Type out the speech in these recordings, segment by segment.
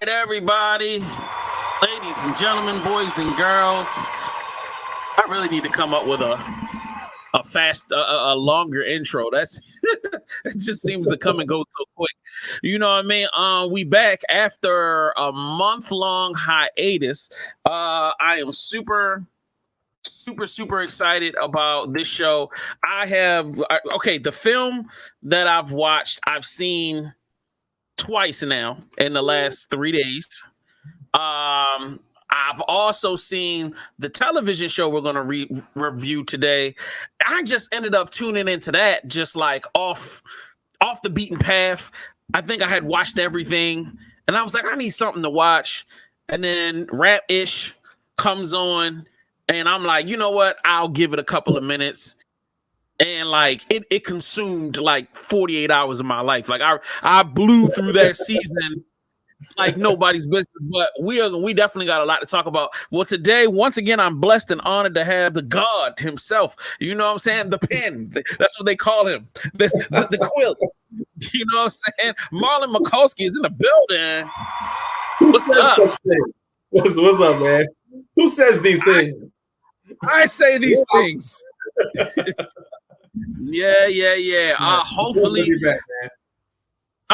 Everybody, ladies and gentlemen, boys and girls. I really need to come up with a longer intro. That's it just seems to come and go so quick. You know what I mean? We back after a month-long hiatus. I am super excited about this show. The film that I've watched, I've seen twice now in the last 3 days. I've also seen the television show we're going to review today. I just ended up tuning into that, just like off the beaten path. I think I had watched everything, and I was like, I need something to watch. And then Rap-ish comes on, and I'm like, you know what? I'll give it a couple of minutes. And like it consumed like 48 hours of my life. Like I blew through that season like nobody's business. But we definitely got a lot to talk about. Well, today, once again, I'm blessed and honored to have the God himself. You know what I'm saying? The pen. That's what they call him. The quill. You know what I'm saying? Marlon Mikulski is in the building. What's up? What's up, man? Who says these things? I say these things. Yeah. Hopefully. Back, man.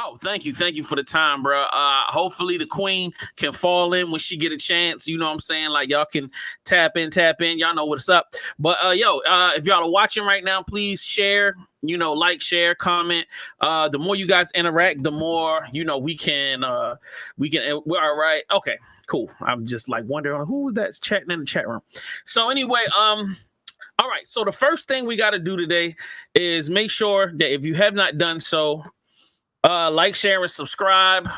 Oh, thank you for the time, bro. Hopefully the queen can fall in when she get a chance. You know what I'm saying? Like y'all can tap in. Y'all know what's up. But if y'all are watching right now, please share. Like, share, comment. The more you guys interact, the more we can. We're all right. Okay, cool. I'm just like wondering who that's chatting in the chat room. So anyway, all right. So the first thing we got to do today is make sure that if you have not done so, like, share, and subscribe.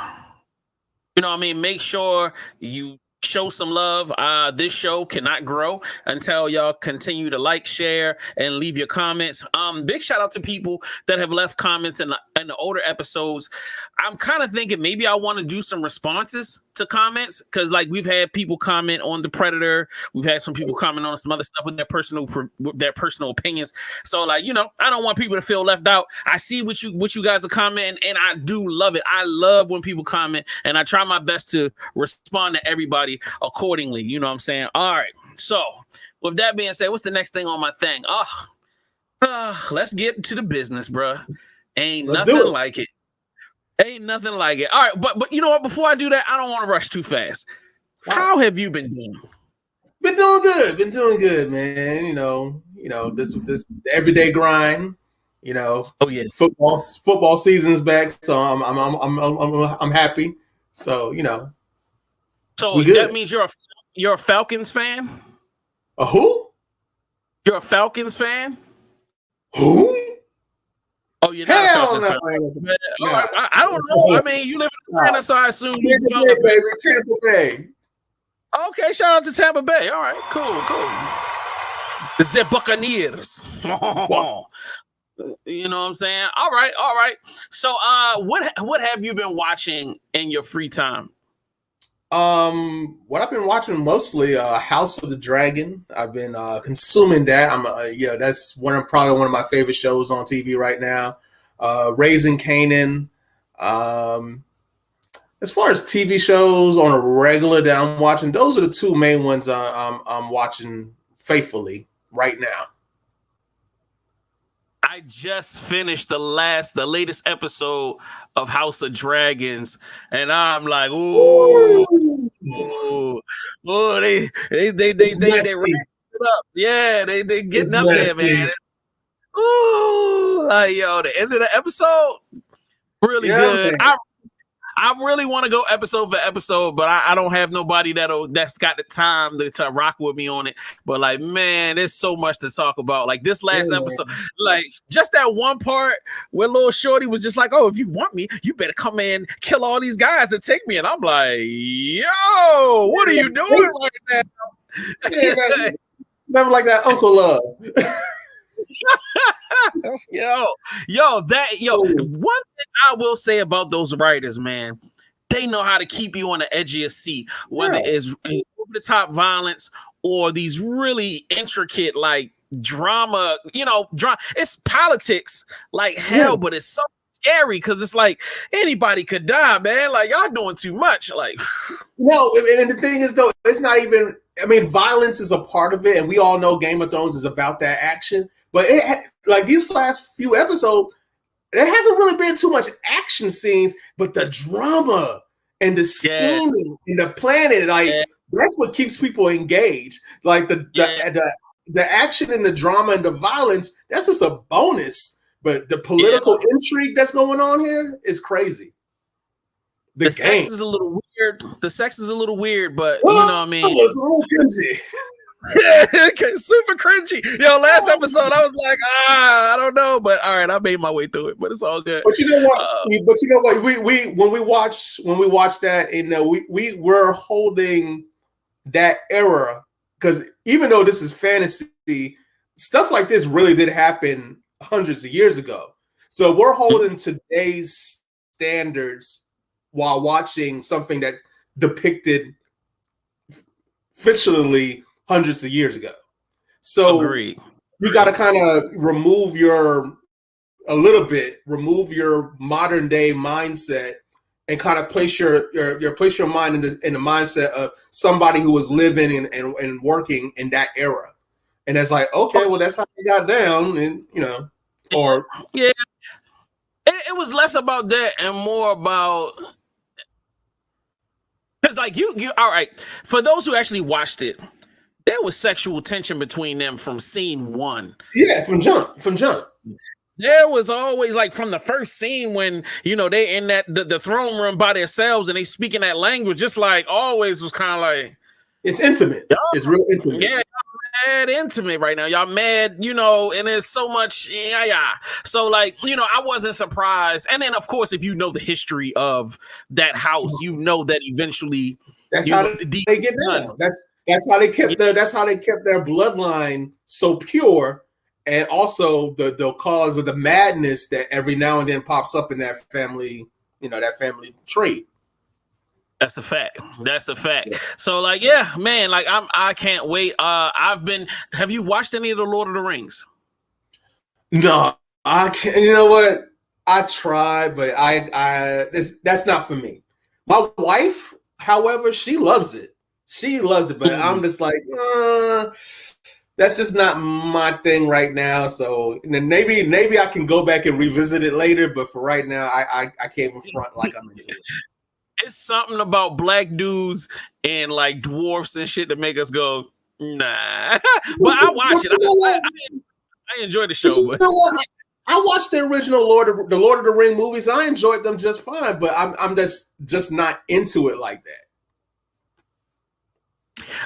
You know what I mean? Make sure you show some love. This show cannot grow until y'all continue to like, share, and leave your comments. Big shout out to people that have left comments in the older episodes. I'm kind of thinking maybe I want to do some responses to comments because like we've had people comment on the Predator. We've had some people comment on some other stuff with their personal opinions. So like, I don't want people to feel left out. I see what you guys are commenting, and I do love it. I love when people comment, and I try my best to respond to everybody accordingly. You know what I'm saying? All right. So with that being said, what's the next thing on my thing? Let's get to the business, bro. Ain't nothing like it. Ain't nothing like it. All right, but you know what? Before I do that, I don't want to rush too fast. How have you been doing? Been doing good, man. This everyday grind. Oh yeah. Football season's back, so I'm happy. So So that means you're a Falcons fan? A who? You're a Falcons fan? Who? Oh, you're not a Falcons fan. No. I don't know. I mean, you live in Atlanta, so I assume you're a Falcons fan. Tampa Bay. Okay, shout out to Tampa Bay. All right, cool. The Buccaneers. You know what I'm saying? All right. So, what have you been watching in your free time? What I've been watching mostly, House of the Dragon. I've been consuming that. That's probably one of my favorite shows on TV right now. Raising Kanan. As far as TV shows on a regular that I'm watching, those are the two main ones I'm watching faithfully right now. I just finished the latest episode of House of Dragons, and I'm like, ooh, they wrapped it up. Yeah, they getting up there, man. Ooh, like the end of the episode, really good. Man. I really want to go episode for episode, but I don't have nobody that's got the time to rock with me on it. But like, man, there's so much to talk about. Like this last episode, like just that one part where little Shorty was just like, "Oh, if you want me, you better come in, kill all these guys and take me." And I'm like, "Yo, what are you doing right now?" Yeah, never like that Uncle Love. One thing I will say about those writers, man, they know how to keep you on the edge of your seat, whether it's over the top violence or these really intricate like drama. It's politics like hell, but it's so scary because it's like anybody could die, man. Like y'all doing too much. Like no, and the thing is though, it's not even. I mean, violence is a part of it, and we all know Game of Thrones is about that action. But like these last few episodes, there hasn't really been too much action scenes, but the drama and the scheming and the planning, like that's what keeps people engaged. Like the action and the drama and the violence, that's just a bonus. But the political intrigue that's going on here is crazy. The sex is a little weird. The sex is a little weird, but you know what I mean? It's a little cringy. Super cringy. Yo, last episode I was like, I don't know, but all right, I made my way through it, but it's all good. But you know what? We when we watch that, we were holding that era because even though this is fantasy, stuff like this really did happen hundreds of years ago. So we're holding today's standards while watching something that's depicted fictionally hundreds of years ago. So you got to kind of remove your modern day mindset and kind of place your mind in the mindset of somebody who was living and working in that era. And it's like, okay, well, that's how they got down, and or it was less about that and more about because, like, you all right. For those who actually watched it, there was sexual tension between them from scene one. Yeah, from jump. There was always like from the first scene when they in the throne room by themselves and they speaking that language. Just like always was kind of like it's intimate. It's real intimate. Yeah. Mad intimate right now. Y'all mad, and there's so much. Yeah. So, like, I wasn't surprised. And then, of course, if you know the history of that house, you know that eventually that's how they get down. That's how they kept their bloodline so pure, and also the cause of the madness that every now and then pops up in that family, that family trait. That's a fact. Yeah. So, like, yeah, man, like I can't wait. Have you watched any of the Lord of the Rings? No, I can't. You know what? I tried, but that's not for me. My wife, however, she loves it. But I'm just like, that's just not my thing right now. So then maybe I can go back and revisit it later. But for right now, I can't even front like I'm into it. It's something about black dudes and like dwarfs and shit that make us go, nah. But I watch it. I enjoy the show. But you know what? I watched the original Lord of the Ring movies. I enjoyed them just fine, but I'm just not into it like that.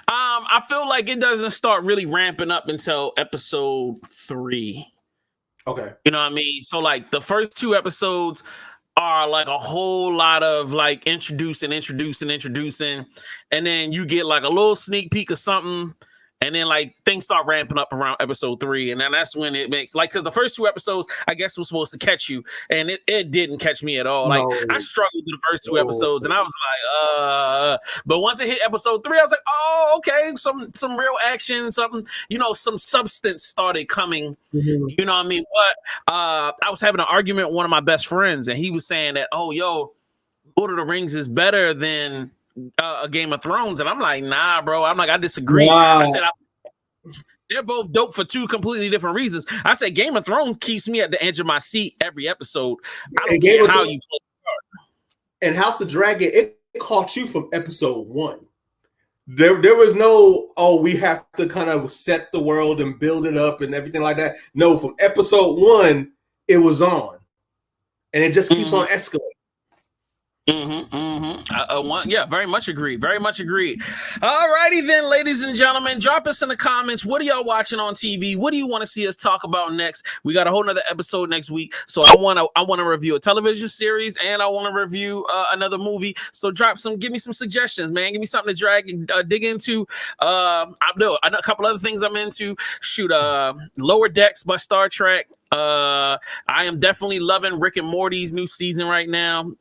I feel like it doesn't start really ramping up until episode 3. Okay. You know what I mean? So like the first 2 episodes are like a whole lot of like introducing, and then you get like a little sneak peek of something, and then like things start ramping up around episode 3, and then that's when it makes like because the first 2 episodes I guess was supposed to catch you, and it didn't catch me at all. Like I struggled with the first 2 episodes, and I was like, but once it hit episode 3, I was like, oh, okay, some real action, something, some substance started coming. Mm-hmm. You know what I mean? But I was having an argument with one of my best friends, and he was saying that, Lord of the Rings is better than a Game of Thrones, and I'm like, nah, bro. I'm like, I disagree. Wow. I said they're both dope for 2 completely different reasons. I said Game of Thrones keeps me at the edge of my seat every episode. I don't care how you play the card. And House of Dragon, it caught you from episode 1. There was no, we have to kind of set the world and build it up and everything like that. No, from episode 1, it was on. And it just keeps on escalating. Very much agreed. All righty then, ladies and gentlemen, drop us in the comments. What are y'all watching on TV? What do you want to see us talk about next? We got a whole nother episode next week, so I want to review a television series and I want to review another movie. So give me some suggestions, man. Give me something to drag and dig into. I know a couple other things I'm into. Lower Decks by Star Trek. I am definitely loving Rick and Morty's new season right now.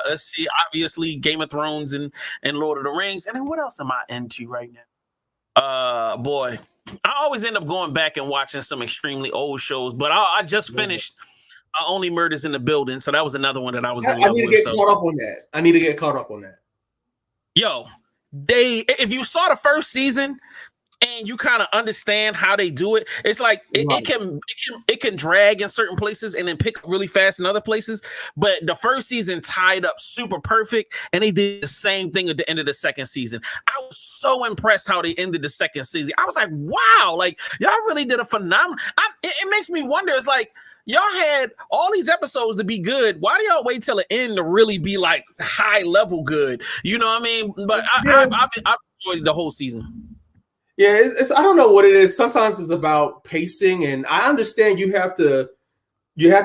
Let's see, obviously Game of Thrones and Lord of the Rings. And then what else am I into right now? Boy, I always end up going back and watching some extremely old shows, but I just finished Only Murders in the Building. So that was another one that I was in I love need to with. get caught up on that. I need to get caught up on that. Yo, if you saw the first season and you kind of understand how they do it, it's like it can drag in certain places and then pick up really fast in other places. But the first season tied up super perfect, and they did the same thing at the end of the second season. I was so impressed how they ended the second season. I was like, wow, like y'all really did a phenomenal. It makes me wonder. It's like y'all had all these episodes to be good. Why do y'all wait till the end to really be like high level good? You know what I mean? But I've enjoyed the whole season. Yeah, it's I don't know what it is. Sometimes it's about pacing, and I understand you have to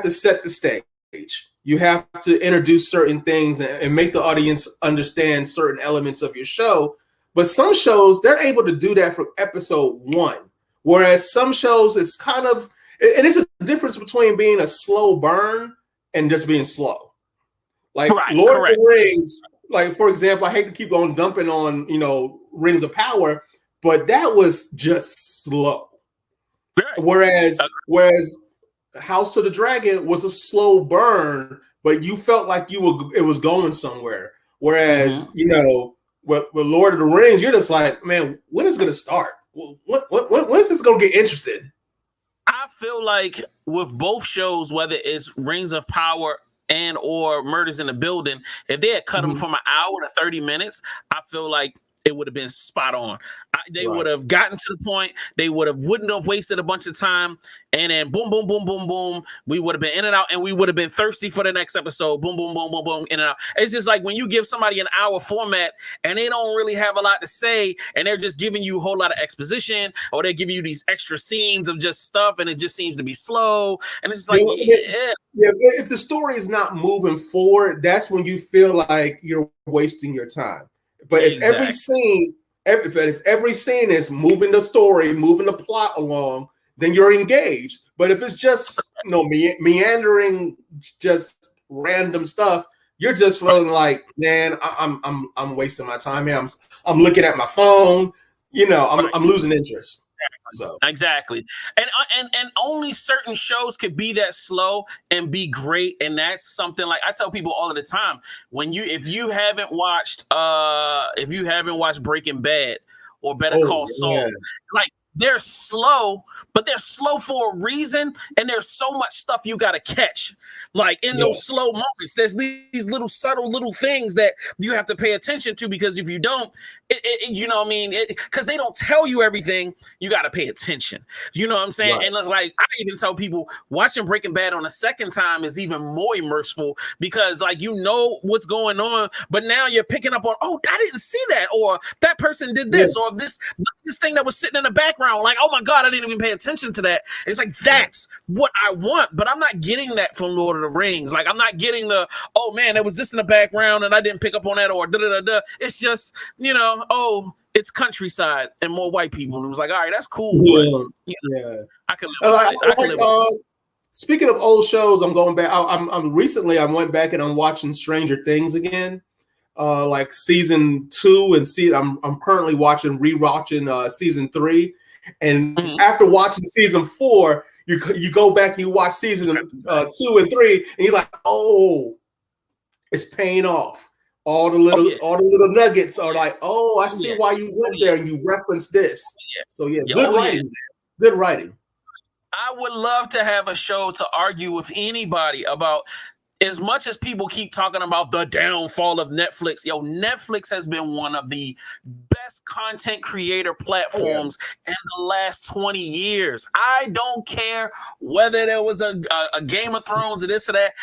set the stage. You have to introduce certain things and make the audience understand certain elements of your show. But some shows, they're able to do that from episode one, whereas some shows it's kind of, and it's a difference between being a slow burn and just being slow. Like Lord of the Rings, like for example, I hate to keep on dumping on Rings of Power. But that was just slow. Right. Whereas House of the Dragon was a slow burn, but you felt like it was going somewhere. Whereas, with Lord of the Rings, you're just like, man, when is it going to start? When's this going to get interesting? I feel like with both shows, whether it's Rings of Power and or Murders in the Building, if they had cut them from an hour to 30 minutes, I feel like it would have been spot on. They would have gotten to the point. They wouldn't have wasted a bunch of time. And then boom, boom, boom, boom, boom. We would have been in and out, and we would have been thirsty for the next episode. Boom, boom, boom, boom, boom, in and out. It's just like when you give somebody an hour format and they don't really have a lot to say, and they're just giving you a whole lot of exposition, or they're giving you these extra scenes of just stuff, and it just seems to be slow. And it's just like, if the story is not moving forward, that's when you feel like you're wasting your time. But if every scene is moving the story, moving the plot along, then you're engaged. But if it's just meandering, just random stuff, you're just feeling like, man, I'm wasting my time here. I'm looking at my phone. I'm losing interest. So exactly, and only certain shows could be that slow and be great, and that's something like I tell people all of the time. If you haven't watched Breaking Bad or Better Call Saul, like they're slow, but they're slow for a reason, and there's so much stuff you got to catch. Like in those slow moments, there's these little subtle little things that you have to pay attention to, because if you don't, you know what I mean? Because they don't tell you everything, you got to pay attention. You know what I'm saying? Right. And it's like, I even tell people watching Breaking Bad on a second time is even more immersive, because like, what's going on, but now you're picking up on, oh, I didn't see that, or that person did this, or this thing that was sitting in the background. Like, oh my God, I didn't even pay attention to that. It's like, that's what I want, but I'm not getting that from Lord of the Rings. Like, I'm not getting the, oh man, there was this in the background and I didn't pick up on that, or da-da-da-da. It's just, oh, it's countryside and more white people. And it was like, all right, that's cool. But, I can live with it. Speaking of old shows, I'm going back. I went back and I'm watching Stranger Things again. Like season 2 and I'm currently rewatching season 3. And after watching season 4, you go back and you watch season 2 and 3, and you're like, oh, it's paying off. All the little nuggets are like, oh, I see why you went there and you referenced this. So good writing. Good writing. I would love to have a show to argue with anybody about. As much as people keep talking about the downfall of Netflix, Netflix has been one of the best content creator platforms in the last 20 years. I don't care whether there was a Game of Thrones or this or that.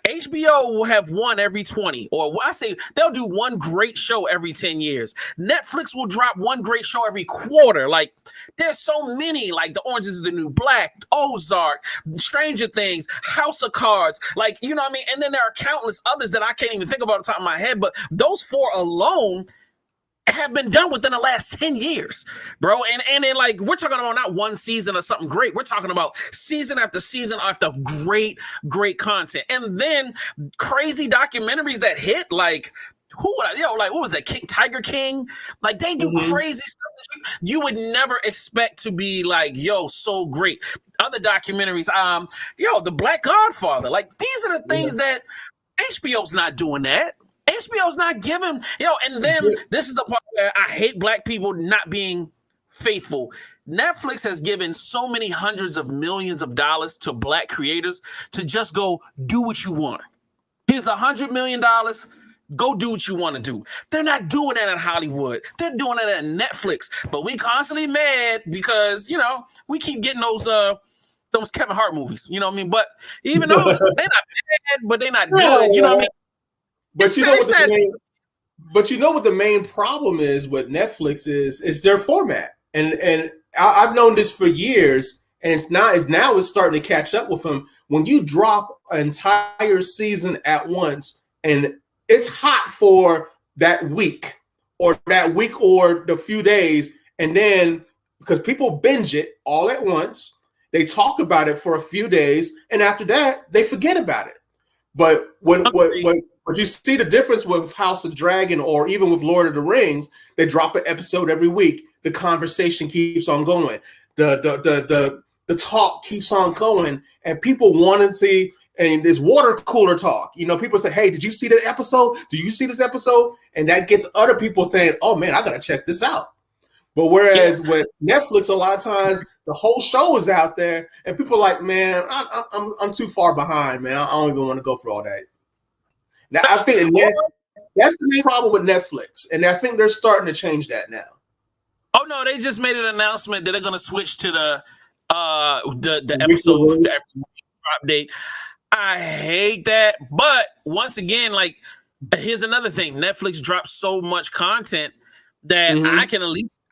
HBO will have one every 20, or I say they'll do one great show every 10 years. Netflix will drop one great show every quarter. Like, there's so many, like The Orange is the New Black, Ozark, Stranger Things, House of Cards, like, you know what I mean? And then there are countless others that I can't even think about on the top of my head, but those 4 alone have been done within the last 10 years, bro. And then, like, we're talking about not one season or something great. We're talking about season after season after great content. And then crazy documentaries that hit, like, what was that? Tiger King? Like, they do crazy stuff that you would never expect to be like, so great. other documentaries. The Black Godfather. Like these are the things that HBO's not doing that. HBO's not giving, and then this is the part where I hate black people not being faithful. Netflix has given so many hundreds of millions of dollars to black creators to just go do what you want. Here's $100 million. Go do what you want to do. They're not doing that in Hollywood. They're doing it at Netflix. But we constantly mad because, we keep getting those Kevin Hart movies. You know what I mean? But even those, they're not bad, but they're not good. You know what I mean? But you know what the main problem is with Netflix is their format. And I've known this for years, and it's starting to catch up with them. When you drop an entire season at once, and it's hot for that week or the few days, and then because people binge it all at once, they talk about it for a few days, and after that, they forget about it. But but you see the difference with House of Dragon or even with Lord of the Rings, they drop an episode every week. The conversation keeps on going. The talk keeps on going, and people want to see. And this water cooler talk. People say, "Hey, did you see the episode? Do you see this episode?" And that gets other people saying, "Oh man, I gotta check this out." But whereas with Netflix, a lot of times the whole show is out there, and people are like, "Man, I'm too far behind, man. I don't even want to go through all that." Now, I think that's the main problem with Netflix, and I think they're starting to change that now. Oh no, they just made an announcement that they're going to switch to the episode drop date. I hate that, but once again, like here's another thing: Netflix drops so much content that I can at least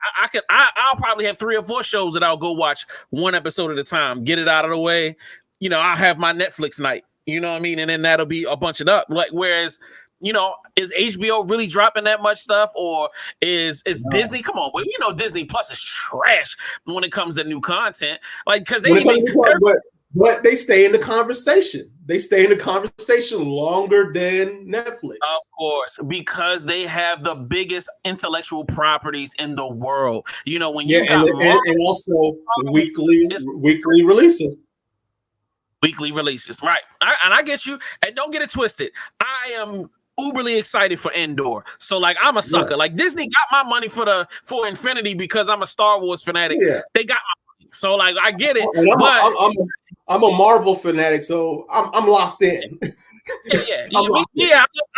I'll probably have 3 or 4 shows that I'll go watch one episode at a time, get it out of the way. I'll have my Netflix night. You know what I mean? And then that'll be a bunch of up. Like, whereas, is HBO really dropping that much stuff, or is Disney? Come on, Disney Plus is trash when it comes to new content. Like, because but they stay in the conversation. They stay in the conversation longer than Netflix. Of course, because they have the biggest intellectual properties in the world. When you got and also weekly releases. Weekly releases, right? And I get you. And don't get it twisted. I am uberly excited for Endor. So, like, I'm a sucker. Like, Disney got my money for Infinity because I'm a Star Wars fanatic. Yeah. They got my money. So, like, I get it. I'm a Marvel fanatic, so I'm locked in. Yeah. I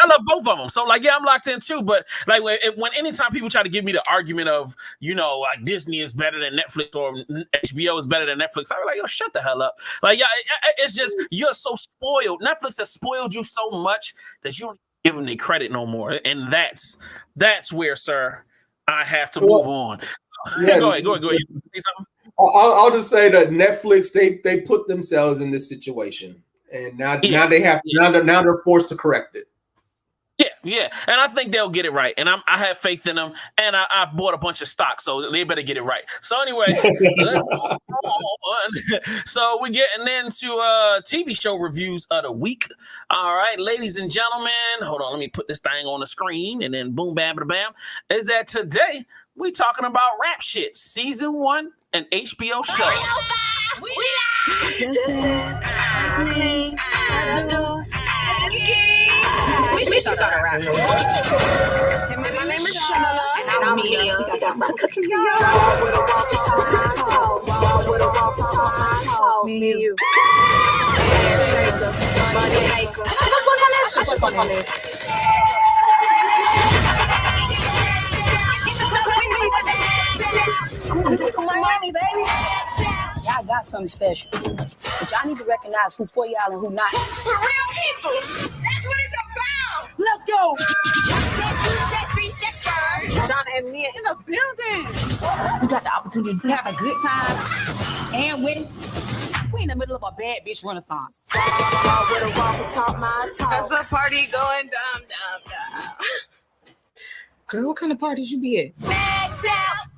love both of them. So, like, I'm locked in too. But like, when anytime people try to give me the argument of, like Disney is better than Netflix or HBO is better than Netflix, I'm like, yo, shut the hell up. Like, it's just you're so spoiled. Netflix has spoiled you so much that you don't give them the credit no more. And that's where, sir, I have to move on. Yeah, go ahead. You say something? I'll just say that Netflix they put themselves in this situation, and now they're forced to correct it. Yeah, and I think they'll get it right, and I have faith in them, and I've bought a bunch of stock, so they better get it right. So anyway, let's move on. So we're getting into TV show reviews of the week. All right, ladies and gentlemen, hold on, let me put this thing on the screen, and then boom, bam, bam, bam. Is that today we talking about Rap Shit Season 1, an HBO show. We should start a rap. My name is Shamala, and I'm Mia. We got something cooking, y'all. Me and you. Money maker. What's on that list? What's on that list? I'm gonna take my money, baby. Y'all got something special, but y'all need to recognize who for y'all and who not. We're real people. That's what it's about. Let's go. Donna and Mia in the building. We got the opportunity to have a good time and win. We in the middle of a bad bitch renaissance. How's the party going? Dumb. Girl, what kind of parties you be at? Max out.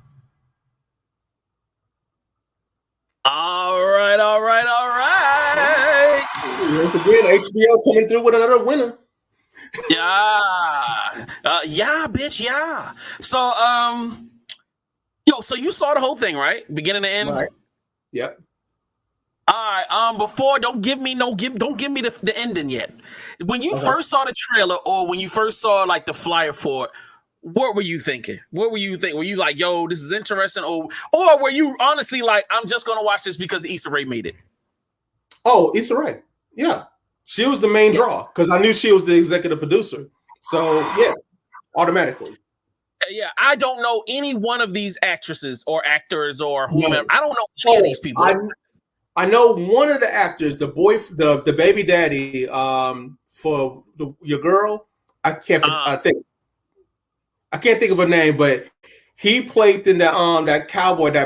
All right. Once again, HBO coming through with another winner. Bitch. So, so you saw the whole thing, right? Beginning to end? Right. Yep. All right. Before don't give me the ending yet. When you Okay. first saw the trailer, or when you first saw like the flyer for it, what were you thinking? What were you thinking? Were you like, "Yo, this is interesting," or were you honestly like, "I'm just gonna watch this because Issa Rae made it"? Oh, Issa Rae. Yeah. She was the main draw because I knew she was the executive producer. So yeah, automatically. Yeah, I don't know any one of these actresses or actors or whomever. No. I don't know any of these people. I know one of the actors, the baby daddy, for your girl. I can't I can't think of her name, but he played in that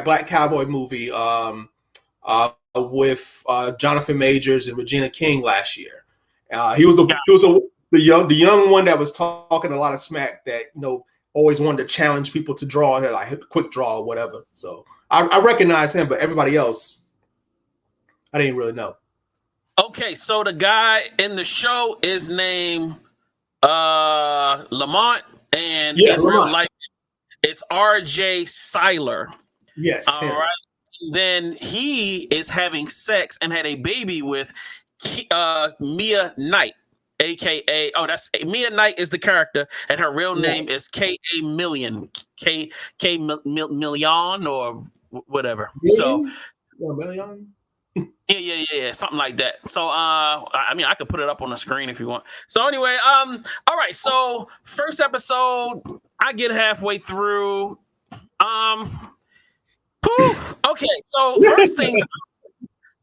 black cowboy movie with Jonathan Majors and Regina King last year. The young one that was talking a lot of smack, that always wanted to challenge people to draw, like quick draw or whatever. So I recognize him, but everybody else I didn't really know. Okay, so the guy in the show is named Lamont, and in real life it's RJ Seiler. Yes. All right. Then he is having sex and had a baby with Mia Knight, aka that's Mia Knight is the character, and her real name is K.A. Million, Million or whatever. Million? So Million. Yeah, something like that. So, I mean, I could put it up on the screen if you want. So, anyway, all right. So, first episode, I get halfway through. Okay. So, first things,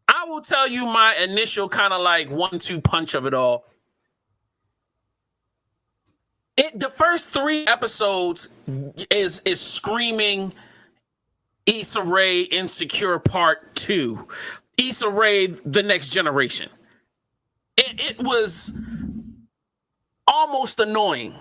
I will tell you my initial kind of like 1-2 punch of it all. The first 3 episodes is screaming Issa Rae Insecure Part 2. Issa Rae, The Next Generation. It was almost annoying.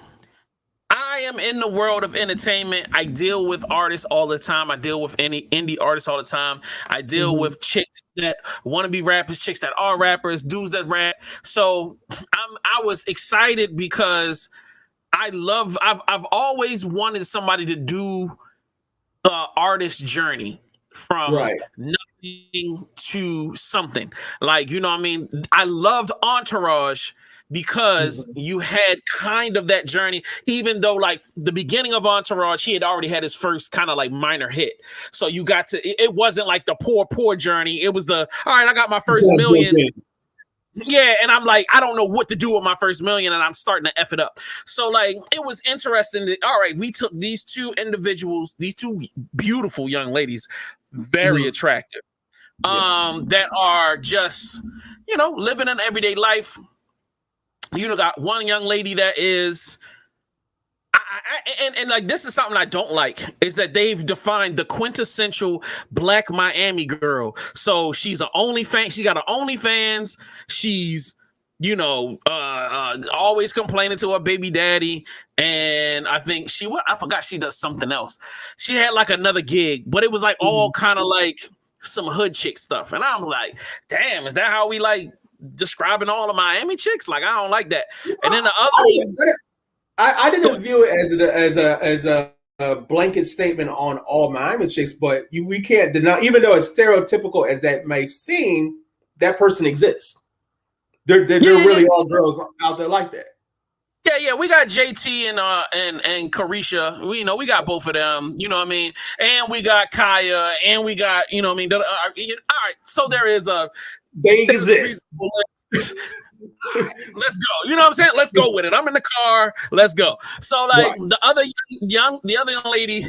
I am in the world of entertainment. I deal with artists all the time. I deal with any indie artists all the time. I deal with chicks that want to be rappers, chicks that are rappers, dudes that rap. So I was excited because I've always wanted somebody to do the artist journey from nothing to something. Like, you know what I mean? I loved Entourage because you had kind of that journey, even though like the beginning of Entourage, he had already had his first kind of like minor hit. So you got to, it wasn't like the poor journey. It was all right, I got my first million. Yeah, and I'm like, I don't know what to do with my first million, and I'm starting to F it up. So, like, it was interesting that, all right, we took these 2 individuals, these 2 beautiful young ladies, very attractive, that are just, living an everyday life. Got one young lady that is, and like, this is something I don't like, is that they've defined the quintessential Black Miami girl. So she's an OnlyFans. She got an OnlyFans. She's, always complaining to her baby daddy. And I think I forgot she does something else. She had like another gig, but it was like all kind of like some hood chick stuff. And I'm like, damn, is that how we like describing all of Miami chicks? Like, I don't like that. And then the other I didn't view it as a blanket statement on all Miami chicks, but we can't deny, even though it's stereotypical as that may seem, that person exists. They're really all girls out there like that. Yeah, we got JT and Carisha. We got both of them. You know what I mean? And we got Kaya, and we got all right. So there is they exist. Right, let's go. You know what I'm saying? Let's go with it. I'm in the car. Let's go. So like the other young lady,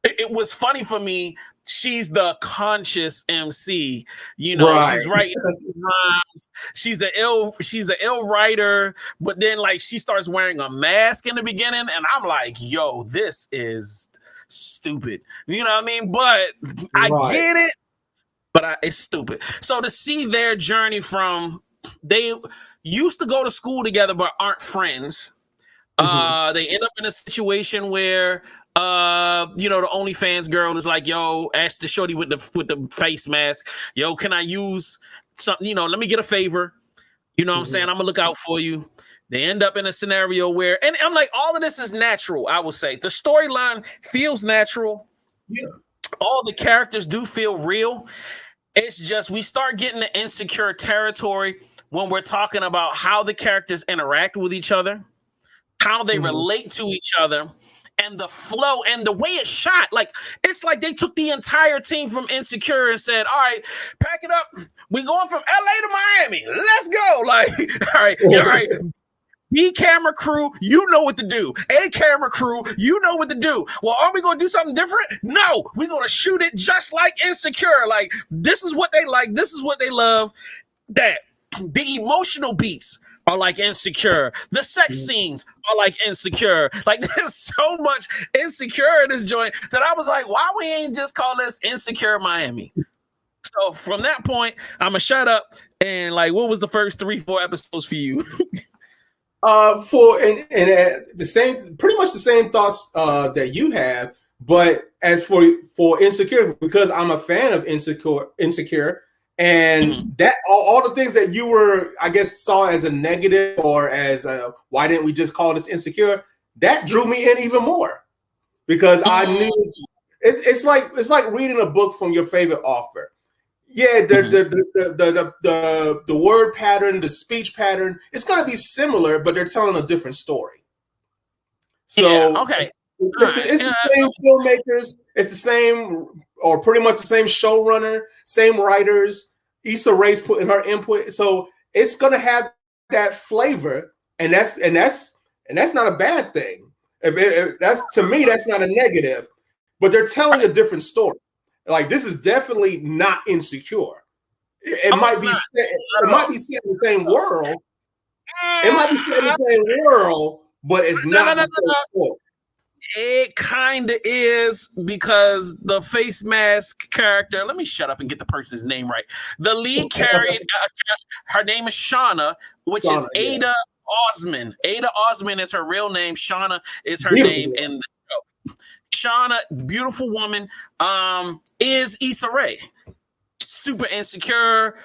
it was funny for me. She's the conscious MC. She's writing rhymes. She's an ill writer, but then like she starts wearing a mask in the beginning, and I'm like, yo, this is stupid. You know what I mean? But I get it, but it's stupid. So to see their journey from they used to go to school together but aren't friends. They end up in a situation where the OnlyFans girl is like, yo, ask the shorty with the face mask, yo, can I use something? Let me get a favor. You know what I'm saying? I'm gonna look out for you. They end up in a scenario where, and I'm like, all of this is natural. I will say the storyline feels natural. Yeah. All the characters do feel real. It's just we start getting the insecure territory when we're talking about how the characters interact with each other, how they relate to each other, and the flow and the way it's shot. Like, it's like they took the entire team from Insecure and said, all right, pack it up. We're going from LA to Miami. Let's go. Like, all right. B camera crew, you know what to do. A camera crew, you know what to do. Well, are we going to do something different? No, we're going to shoot it just like Insecure. Like, this is what they like. This is what they love. That the emotional beats are like Insecure. The sex scenes are like Insecure. Like, there's so much Insecure in this joint that I was like, why we ain't just call this Insecure Miami? So from that point, I'm going to shut up. And like, what was the first 3-4 episodes for you? The same, pretty much the same thoughts that you have, but as for Insecure, because I'm a fan of Insecure, and that all the things that you were, I guess, saw as a negative or as why didn't we just call this Insecure? That drew me in even more because I knew it's like reading a book from your favorite author. Yeah, the word pattern, the speech pattern, it's going to be similar, but they're telling a different story. So okay, it's the same filmmakers, it's the same, or pretty much the same showrunner, same writers. Issa Rae's putting her input, so it's going to have that flavor, and that's not a bad thing. If that's, to me, that's not a negative, but they're telling a different story. Like, this is definitely not Insecure. It might be set in the same world. It might be set in the same world, but it's not the same story. It kind of is, because the face mask character, let me shut up and get the person's name right. The lead character, her name is Shauna, which is Ada Osman. Ada Osman is her real name. Shauna is her name in the show. Shauna, beautiful woman, is Issa Rae. Super insecure,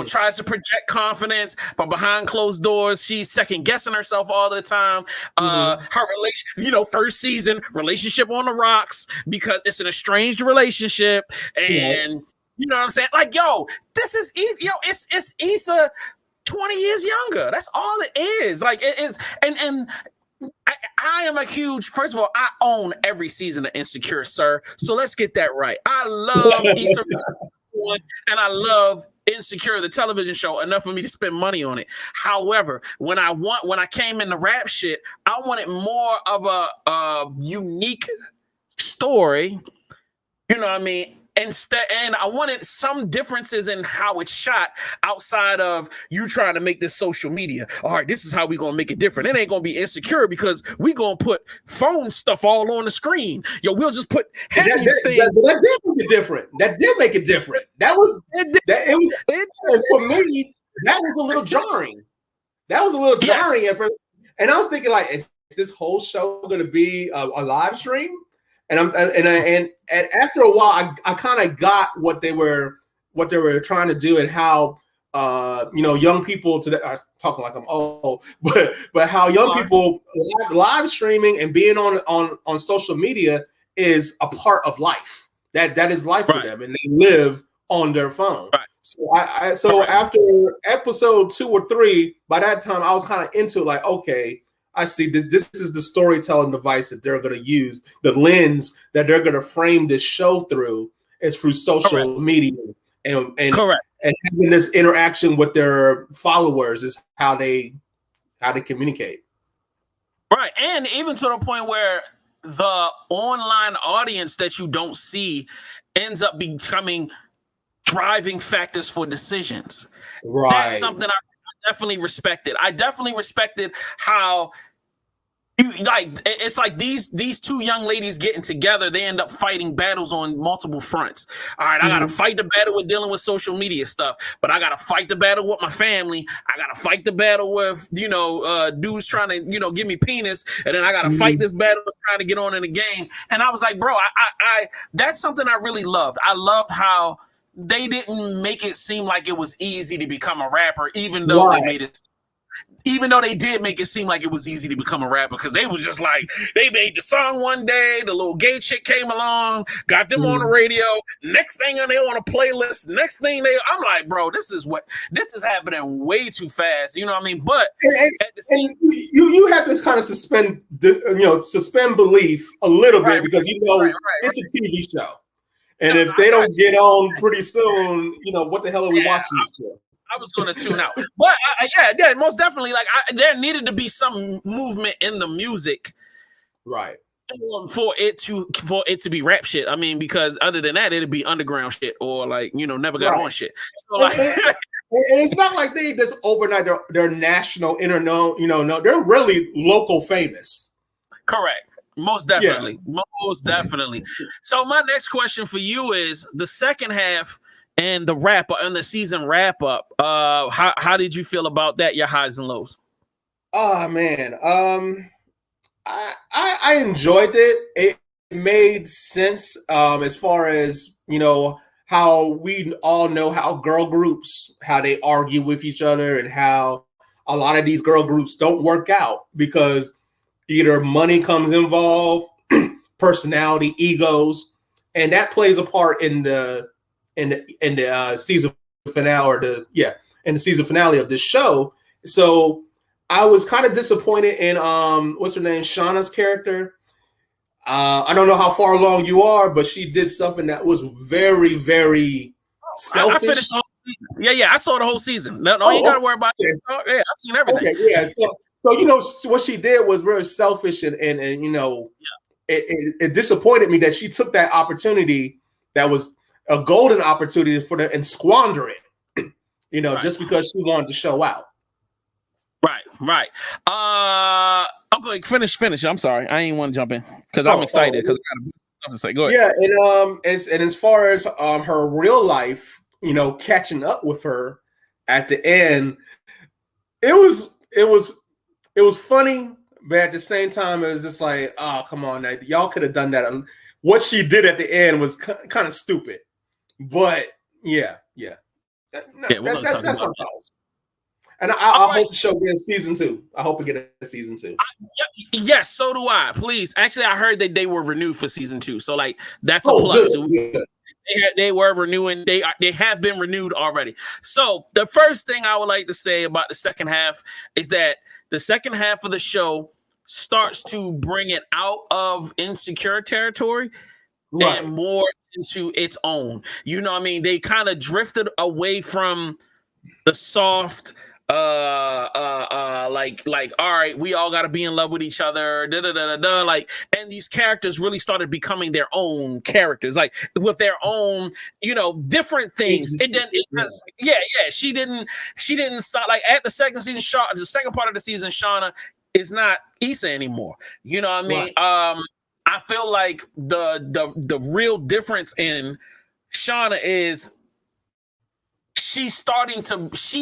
tries to project confidence, but behind closed doors, she's second guessing herself all the time. Her relation, first season, relationship on the rocks because it's an estranged relationship, and you know what I'm saying? Like, this is easy. It's Issa 20 years younger. That's all it is. Like, it is, and I am a huge, first of all, I own every season of Insecure, sir. So let's get that right. I love Issa Rae and I love Insecure, the television show, enough for me to spend money on it. However, when I came into rap shit, I wanted more of a unique story. You know what I mean? And I wanted some differences in how it's shot outside of you trying to make this social media. All right, this is how we're going to make it different. It ain't going to be Insecure because we're going to put phone stuff all on the screen. We'll just put happy things. That did make it different. That did make it different. For me, that was a little jarring. At first. And I was thinking, like, is this whole show going to be a live stream? And after a while, I kind of got what they were trying to do, and how young people today are talking like I'm old, but how young people live streaming and being on social media is a part of life. That is life for them, and they live on their phone. Right. So after episode 2 or 3, by that time I was kind of into it. Like, okay, I see this is the storytelling device that they're going to use. The lens that they're going to frame this show through is through social media, and having this interaction with their followers is how they communicate. Right, and even to the point where the online audience that you don't see ends up becoming driving factors for decisions. Right, that's something I definitely respected. I definitely respected how it's like these two young ladies getting together, they end up fighting battles on multiple fronts. All right, I gotta fight the battle with dealing with social media stuff, but I gotta fight the battle with my family. I gotta fight the battle with dudes trying to give me penis, and then I gotta fight this battle of trying to get on in the game. And I was like, bro, I that's something I really loved. I loved how they didn't make it seem like it was easy to become a rapper, even though they made it. even though they did make it seem like it was easy to become a rapper, because they was just like, they made the song one day, the little gay chick came along, got them on the radio, next thing they on a playlist, next thing I'm like, bro, this is happening way too fast, you know what I mean? But you have to kind of suspend belief a little bit, because it's a TV show. And if they don't get on pretty soon, what the hell are we watching this for? I was going to tune out. But yeah, most definitely. Like, there needed to be some movement in the music. Right. For it to be rap shit. I mean, because other than that, it'd be underground shit or like, never got on shit. So like, and it's not like they just overnight they're national, no, they're really local famous. Correct. Most definitely. Yeah. Most definitely. So my next question for you is the second half and the season wrap up. How did you feel about that? Your highs and lows? Oh man. I enjoyed it. It made sense as far as, how we all know how girl groups, how they argue with each other, and how a lot of these girl groups don't work out because either money comes involved, personality, egos, and that plays a part in the season finale in the season finale of this show. So I was kind of disappointed in what's her name, Shauna's character. I don't know how far along you are, but she did something that was very, very selfish. I saw the whole season. No, you gotta worry about it. Yeah, I've seen everything. Okay, yeah. So what she did was very selfish, and it disappointed me that she took that opportunity that was a golden opportunity for them and squander it. Just because she wanted to show out. Right. I'm going to finish. I'm sorry. I ain't want to jump in because I'm excited because I got something to say. Go ahead. Yeah, and as far as her real life, catching up with her at the end, it was funny, but at the same time, it was just like, oh, come on, y'all could have done that. What she did at the end was kind of stupid, but yeah. That's my thoughts. And I hope the show gets season 2. I hope it gets a season 2. Yes, so do I. Please. Actually, I heard that they were renewed for season 2. So like that's a plus. Good. They were renewing. They have been renewed already. So the first thing I would like to say about the second half is that the second half of the show starts to bring it out of insecure territory and more into its own. You know what I mean? They kind of drifted away from the soft like all right, we all got to be in love with each other, like, and these characters really started becoming their own characters, like with their own different things. She didn't stop, like at the second season, the second part of the season, Shauna is not Issa anymore, you know what I mean? I feel like the real difference in Shauna is she's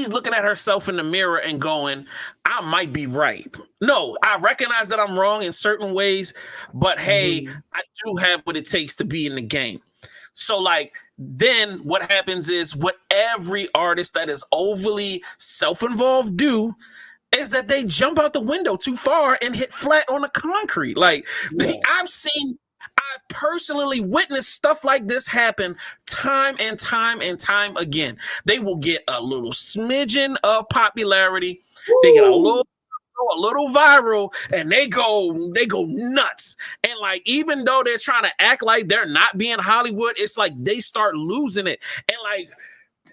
looking at herself in the mirror and going, I might be right. No, I recognize that I'm wrong in certain ways, but hey, I do have what it takes to be in the game. So like, then what happens is what every artist that is overly self-involved do is that they jump out the window too far and hit flat on the concrete. Like I've personally witnessed stuff like this happen time and time and time again. They will get a little smidgen of popularity. Woo! They get a little viral, and they go nuts. And like, even though they're trying to act like they're not being Hollywood, it's like they start losing it. And like,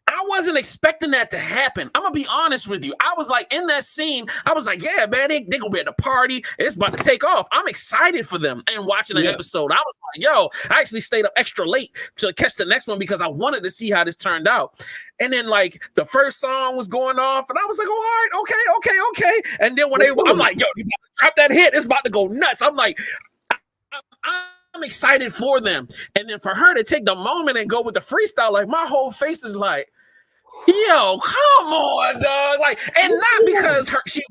I wasn't expecting that to happen. I'm gonna be honest with you. I was like, in that scene, I was like, yeah, man, they gonna be at the party. It's about to take off. I'm excited for them. And watching the episode, I was like, yo, I actually stayed up extra late to catch the next one because I wanted to see how this turned out. And then like the first song was going off, and I was like, oh, all right, okay. And then when I'm like, yo, you drop that hit, it's about to go nuts. I'm like, I'm excited for them. And then for her to take the moment and go with the freestyle, like my whole face is like, yo, come on, dog. Like, and not because she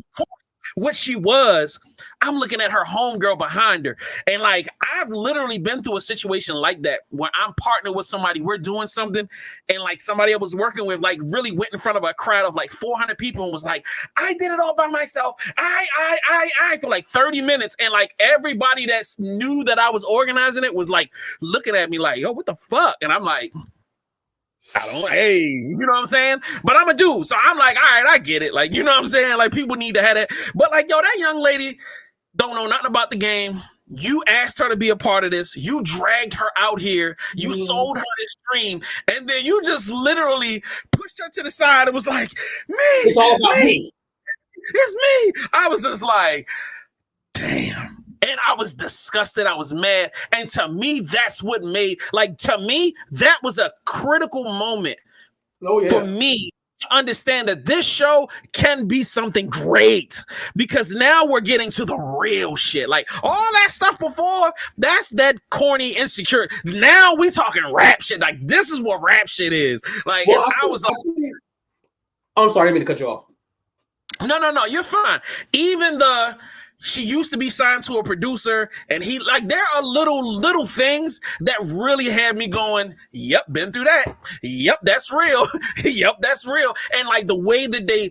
what she was. I'm looking at her homegirl behind her. And like, I've literally been through a situation like that where I'm partnered with somebody, we're doing something, and like somebody I was working with, like really went in front of a crowd of like 400 people and was like, I did it all by myself. I for like 30 minutes. And like everybody that knew that I was organizing it was like looking at me like, yo, what the fuck? And I'm like, hey, you know what I'm saying? But I'm a dude, so I'm like, all right, I get it. Like, you know what I'm saying? Like, people need to have that. But like, yo, that young lady don't know nothing about the game. You asked her to be a part of this. You dragged her out here. You sold her this dream. And then you just literally pushed her to the side and was like, me. It's all about me. It's me. I was just like, damn. And I was disgusted. I was mad. And to me, that's what made, like, to me, that was a critical moment for me to understand that this show can be something great, because now we're getting to the real shit. Like, all that stuff before, that's that corny, insecure. Now we talking rap shit. Like, this is what rap shit is. Like, well, I was like, I'm sorry, I didn't mean to cut you off. No, you're fine. Even she used to be signed to a producer, and he, like, there are little things that really had me going, yep, been through that. Yep, that's real. Yep, that's real. And like the way that they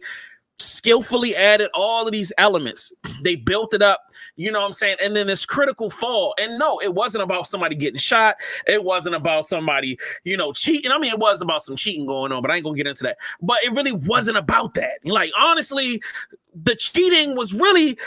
skillfully added all of these elements, they built it up, you know what I'm saying? And then this critical fall. And no, it wasn't about somebody getting shot. It wasn't about somebody, you know, cheating. I mean, it was about some cheating going on, but I ain't gonna get into that. But it really wasn't about that. Like, honestly, the cheating was really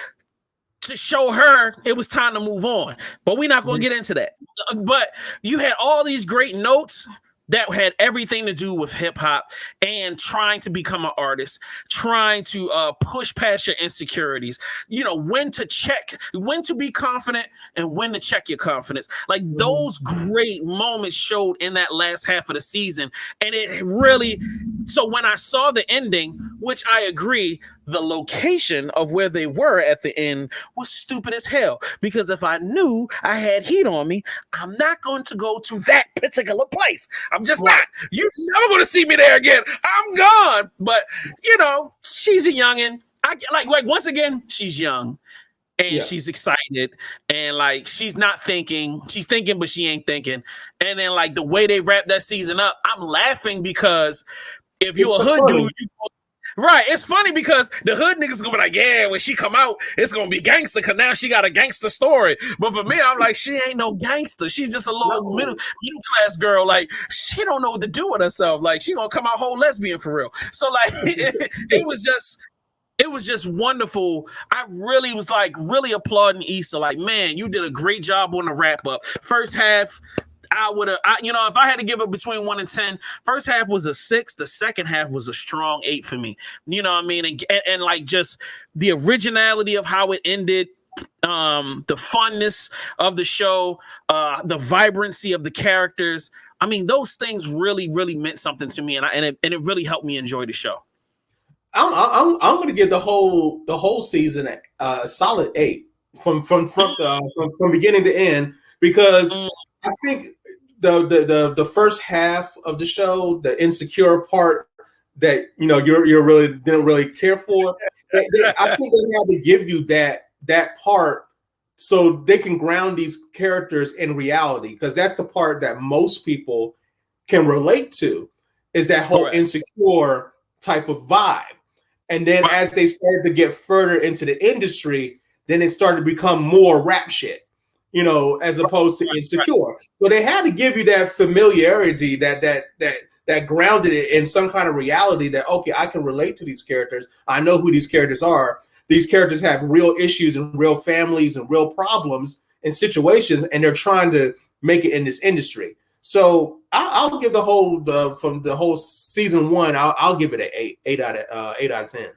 to show her it was time to move on. But we're not going to get into that. But you had all these great notes that had everything to do with hip hop and trying to become an artist, trying to push past your insecurities, you know, when to be confident and when to check your confidence. Like, those great moments showed in that last half of the season. And it really, so when I saw the ending, which I agree, the location of where they were at the end was stupid as hell. Because if I knew I had heat on me, I'm not going to go to that particular place. I'm just not. You're never going to see me there again. I'm gone. But, you know, she's a youngin'. I like once again, she's young. And she's excited. And like, she's not thinking. She's thinking, but she ain't thinking. And then like the way they wrap that season up, I'm laughing because if you're a hood dude, right, it's funny because the hood niggas gonna be like, yeah, when she come out, it's gonna be gangster because now she got a gangster story. But for me, I'm like, she ain't no gangster. She's just a little middle class girl. Like, she don't know what to do with herself. Like, she gonna come out whole lesbian for real. So like, it was just wonderful. I really was like really applauding Issa. Like, man, you did a great job on the wrap up. First half, I would have, you know, if I had to give it between 1 and 10, first half was a 6. The second half was a strong 8 for me. You know what I mean? And like just the originality of how it ended, the funness of the show, the vibrancy of the characters. I mean, those things really, really meant something to me, and it really helped me enjoy the show. I'm going to give the whole season a solid 8 from beginning to end, because I think the first half of the show, the insecure part that you know you really didn't really care for, I think they had to give you that part so they can ground these characters in reality, because that's the part that most people can relate to, is that whole insecure type of vibe. And then as they started to get further into the industry, then it started to become more rap shit, you know, as opposed to insecure. So they had to give you that familiarity that grounded it in some kind of reality that, okay, I can relate to these characters. I know who these characters are. These characters have real issues and real families and real problems and situations, and they're trying to make it in this industry. So I'll give from the whole season 1, I'll give it an 8 out of 10.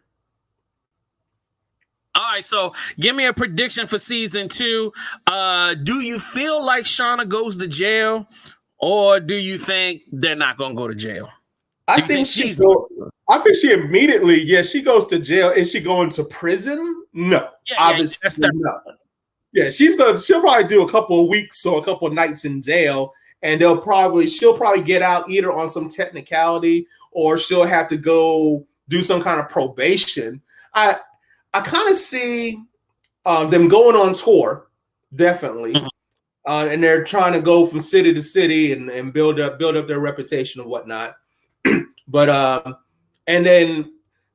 All right, so give me a prediction for season 2. Do you feel like Shauna goes to jail, or do you think they're not going to go to jail? I think she immediately, she goes to jail. Is she going to prison? No, obviously not. Yeah, she'll probably do a couple of weeks or a couple of nights in jail, and she'll probably get out either on some technicality, or she'll have to go do some kind of probation. I kind of see them going on tour, definitely. Mhm. And they're trying to go from city to city and build up their reputation and whatnot. But and then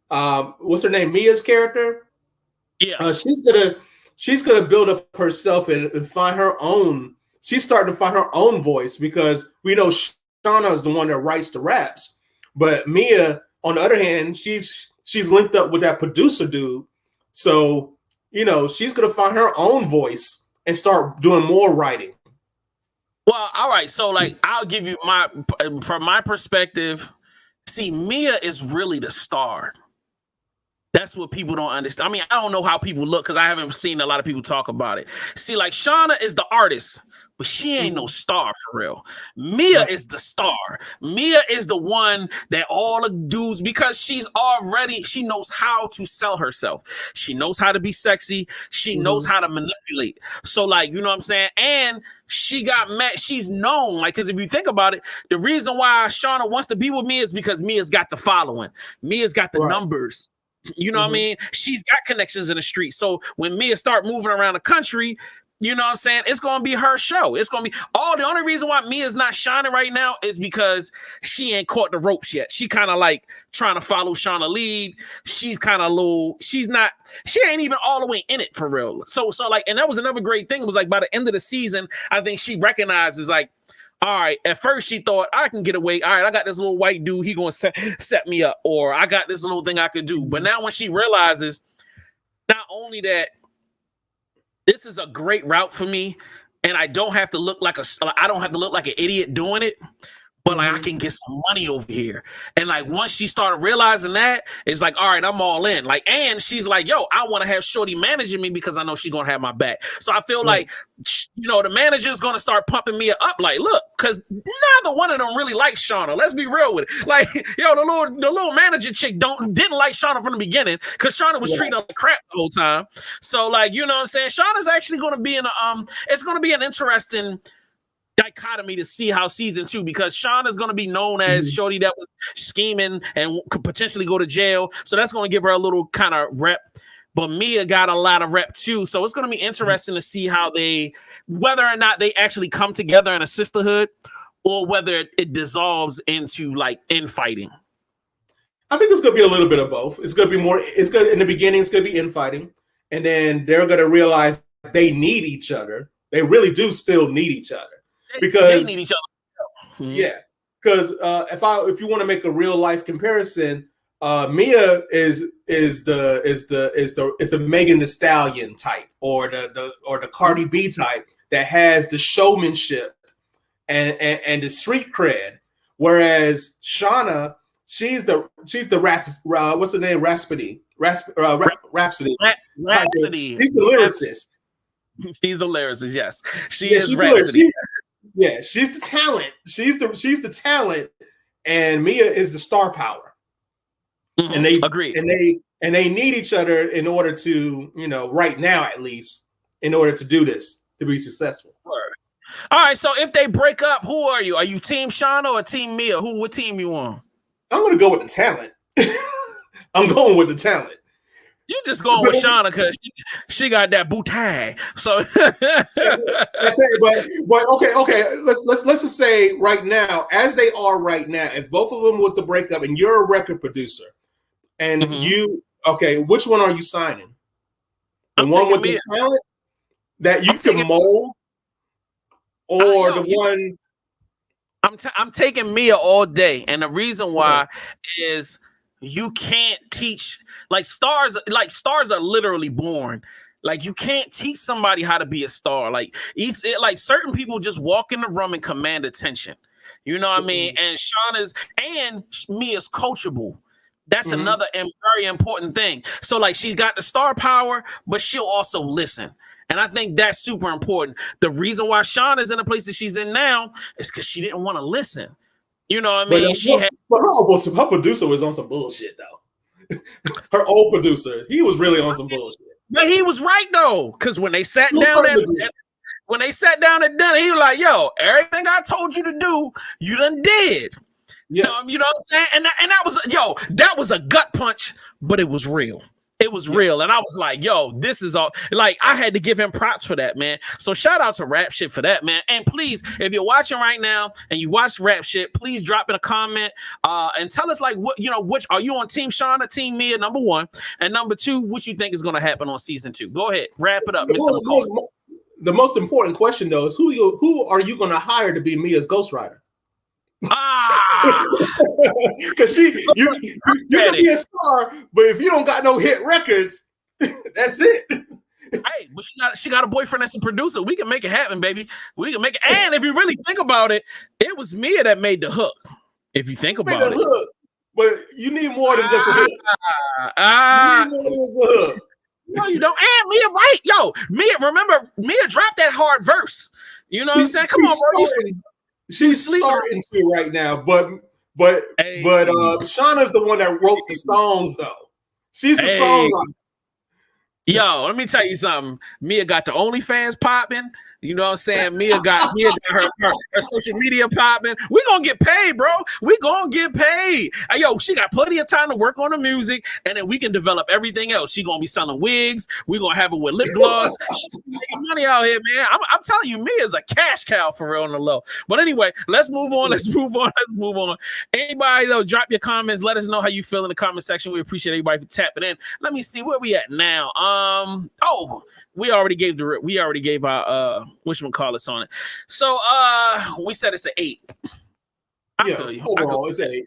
what's her name? Mia's character. Yeah. She's gonna build up herself and find her own. She's starting to find her own voice because we know Shauna is the one that writes the raps, but Mia, on the other hand, she's linked up with that producer dude. So she's gonna find her own voice and start doing more writing. Well, all right. So, like, I'll give you from my perspective. See, Mia is really the star. That's what people don't understand. I mean, I don't know how people look because I haven't seen a lot of people talk about it. See, like, Shauna is the artist, but she ain't no star for real. Mia is the star. Mia is the one that all the dudes, because she knows how to sell herself. She knows how to be sexy. She knows how to manipulate. So, like, you know what I'm saying? And she got mad. She's known, like, because if you think about it, the reason why Shauna wants to be with Mia is because Mia's got the following. Mia's got the numbers. You know what I mean? She's got connections in the street. So when Mia start moving around the country, you know what I'm saying? It's going to be her show. It's going to be the only reason why Mia's not shining right now is because she ain't caught the ropes yet. She kind of like trying to follow Shauna lead. She's kind of low. She ain't even all the way in it for real. So like, and that was another great thing. It was like by the end of the season, I think she recognizes like, all right, at first she thought I can get away. All right, I got this little white dude. He going to set me up, or I got this little thing I could do. But now when she realizes not only that this is a great route for me, and I don't have to look like an idiot doing it, but like I can get some money over here. And like once she started realizing that, it's like, all right, I'm all in. Like, and she's like, yo, I want to have Shorty managing me because I know she's gonna have my back. So I feel like the manager's gonna start pumping me up. Like, look, because neither one of them really like Shauna. Let's be real with it. Like, the little manager chick didn't like Shauna from the beginning because Shauna was treating her like crap the whole time. So like, you know what I'm saying? Shauna's actually gonna be it's gonna be an interesting dichotomy to see how season 2, because Sean is going to be known as Shorty that was scheming and could potentially go to jail. So that's going to give her a little kind of rep. But Mia got a lot of rep too. So it's going to be interesting to see whether or not they actually come together in a sisterhood or whether it dissolves into like infighting. I think it's going to be a little bit of both. It's going to be more, in the beginning, it's going to be infighting. And then they're going to realize they need each other. They really do still need each other. Because they need each other. Yeah, because if you want to make a real life comparison, Mia is the Megan Thee Stallion type or the Cardi B type that has the showmanship and the street cred, whereas Shauna, she's the rap what's her name, Rhapsody. She's the lyricist. She's the lyricist. Yes, she's Rhapsody. She's the talent. She's the talent, and Mia is the star power. And they agree. And they need each other in order to, right now at least, in order to do this, to be successful. All right. So if they break up, who are you? Are you Team Shauna or Team Mia? What team you on? I'm gonna go with the talent. I'm going with the talent. You just going with Shauna because she got that bootay. So but okay. Let's just say right now, as they are right now, if both of them was to break up and you're a record producer and which one are you signing? The one with the talent that you can mold, or the one? I'm taking Mia all day, and the reason why is you can't teach. Like stars are literally born. Like you can't teach somebody how to be a star. Like certain people just walk in the room and command attention. You know what I mean? And Mia's coachable. That's another very important thing. So like she's got the star power, but she'll also listen. And I think that's super important. The reason why Shauna is in the place that she's in now is because she didn't want to listen. You know what I mean? But her producer was on some bullshit though. Her old producer, he was really on some bullshit. But he was right though, because when they sat down at dinner, he was like, "Yo, everything I told you to do, you done did." Yeah, you know what I'm saying? And that was that was a gut punch, but it was real. It was real. And I was like, yo, this is all like I had to give him props for that, man. So shout out to Rap Shit for that, man. And please, if you're watching right now and you watch Rap Shit, please drop in a comment and tell us like what which are you on Team Sean or Team Mia, number one, and number two, what you think is gonna happen on season 2. Go ahead, wrap it up, Mr. McCall. The most important question though is who are you gonna hire to be Mia's ghostwriter? Because you're gonna be a star, but if you don't got no hit records, that's it. Hey, but she got a boyfriend that's a producer. We can make it happen, baby. We can make it. And if you really think about it, it was Mia that made the hook. If you think about it, hook, but you need more than just a hook. You need more than just a hook. No, you don't. And Mia, right? Yo, remember, Mia dropped that hard verse. You know what I'm saying? Come on, bro. She's starting to right now, but Shauna's the one that wrote the songs though. She's the songwriter. Yo, let me tell you something. Mia got the OnlyFans popping. You know what I'm saying? Mia got her social media popping. We gonna get paid, bro. We gonna get paid. Yo, she got plenty of time to work on the music, and then we can develop everything else. She gonna be selling wigs. We gonna have her with lip gloss. She's making money out here, man. I'm telling you, Mia's a cash cow for real on the low. But anyway, let's move on. Anybody though, drop your comments. Let us know how you feel in the comment section. We appreciate everybody for tapping in. Let me see where we at now. We already gave our whatchamacallits on it. So we said it's an 8. I feel you. Overall, it's an 8.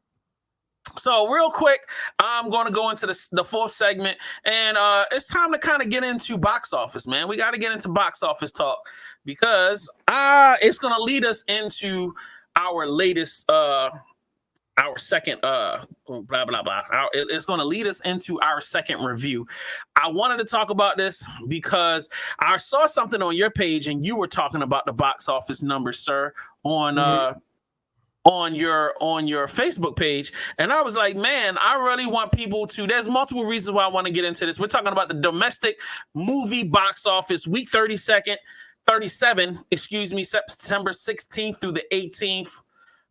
So real quick, I'm going to go into the fourth segment, and it's time to kind of get into box office, man. We got to get into box office talk because it's going to lead us into our latest our second it's going to lead us into our second review. I wanted to talk about this because I saw something on your page and you were talking about the box office numbers, sir, on your Facebook page, and I was like, man, I really want people to. There's multiple reasons why I want to get into this. We're talking about the domestic movie box office week 37, September 16th through the 18th.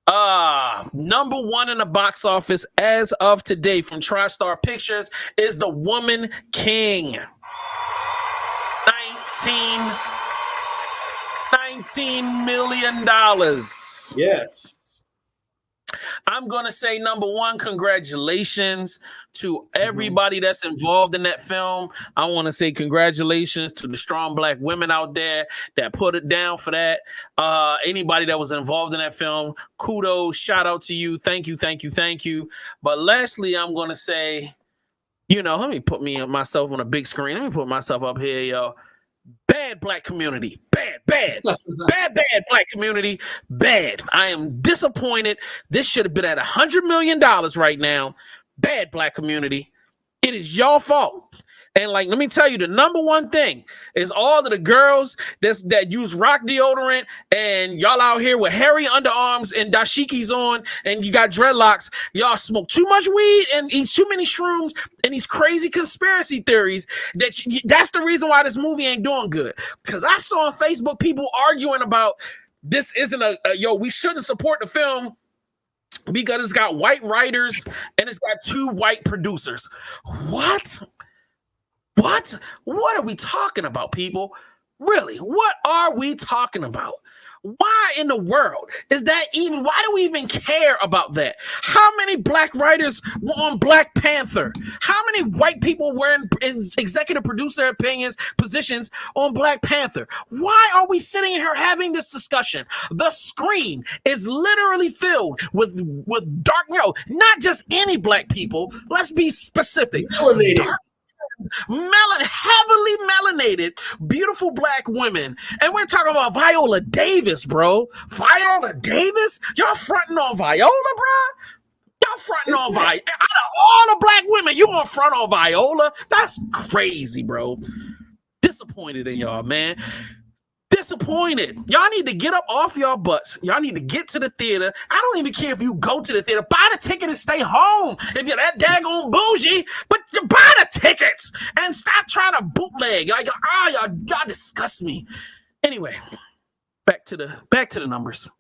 Number one in the box office as of today from TriStar Pictures is The Woman King. $19 million. Yes. I'm going to say, number one, congratulations to everybody that's involved in that film. I want to say congratulations to the strong Black women out there that put it down for that. Anybody that was involved in that film, kudos, shout out to you. Thank you. But lastly, I'm going to say, let me put myself on a big screen. Let me put myself up here, yo. Bad Black community. Bad Black community. Bad. I am disappointed. This should have been at $100 million right now. Bad Black community. It is your fault. And let me tell you, the number one thing is all of the girls that use rock deodorant and y'all out here with hairy underarms and dashikis on and you got dreadlocks. Y'all smoke too much weed and eat too many shrooms and these crazy conspiracy theories. That's the reason why this movie ain't doing good. Because I saw on Facebook people arguing about this isn't we shouldn't support the film because it's got white writers and it's got 2 white producers. What? What are we talking about, people? Really, what are we talking about? Why in the world is that even? Why do we even care about that? How many Black writers were on Black Panther? How many white people were in executive producer positions on Black Panther? Why are we sitting here having this discussion? The screen is literally filled with dark, not just any Black people. Let's be specific. Heavily melanated, beautiful Black women. And we're talking about Viola Davis, bro. Viola Davis? Y'all fronting on Viola, bro? Y'all fronting on Viola. Out of all the Black women, you gonna front on Viola? That's crazy, bro. Disappointed in y'all, man. Disappointed. Y'all need to get up off y'all butts. Y'all need to get to the theater. I don't even care if you go to the theater. Buy the ticket and stay home if you're that daggone bougie. But you buy the tickets and stop trying to bootleg. Y'all disgust me. Anyway, back to the numbers.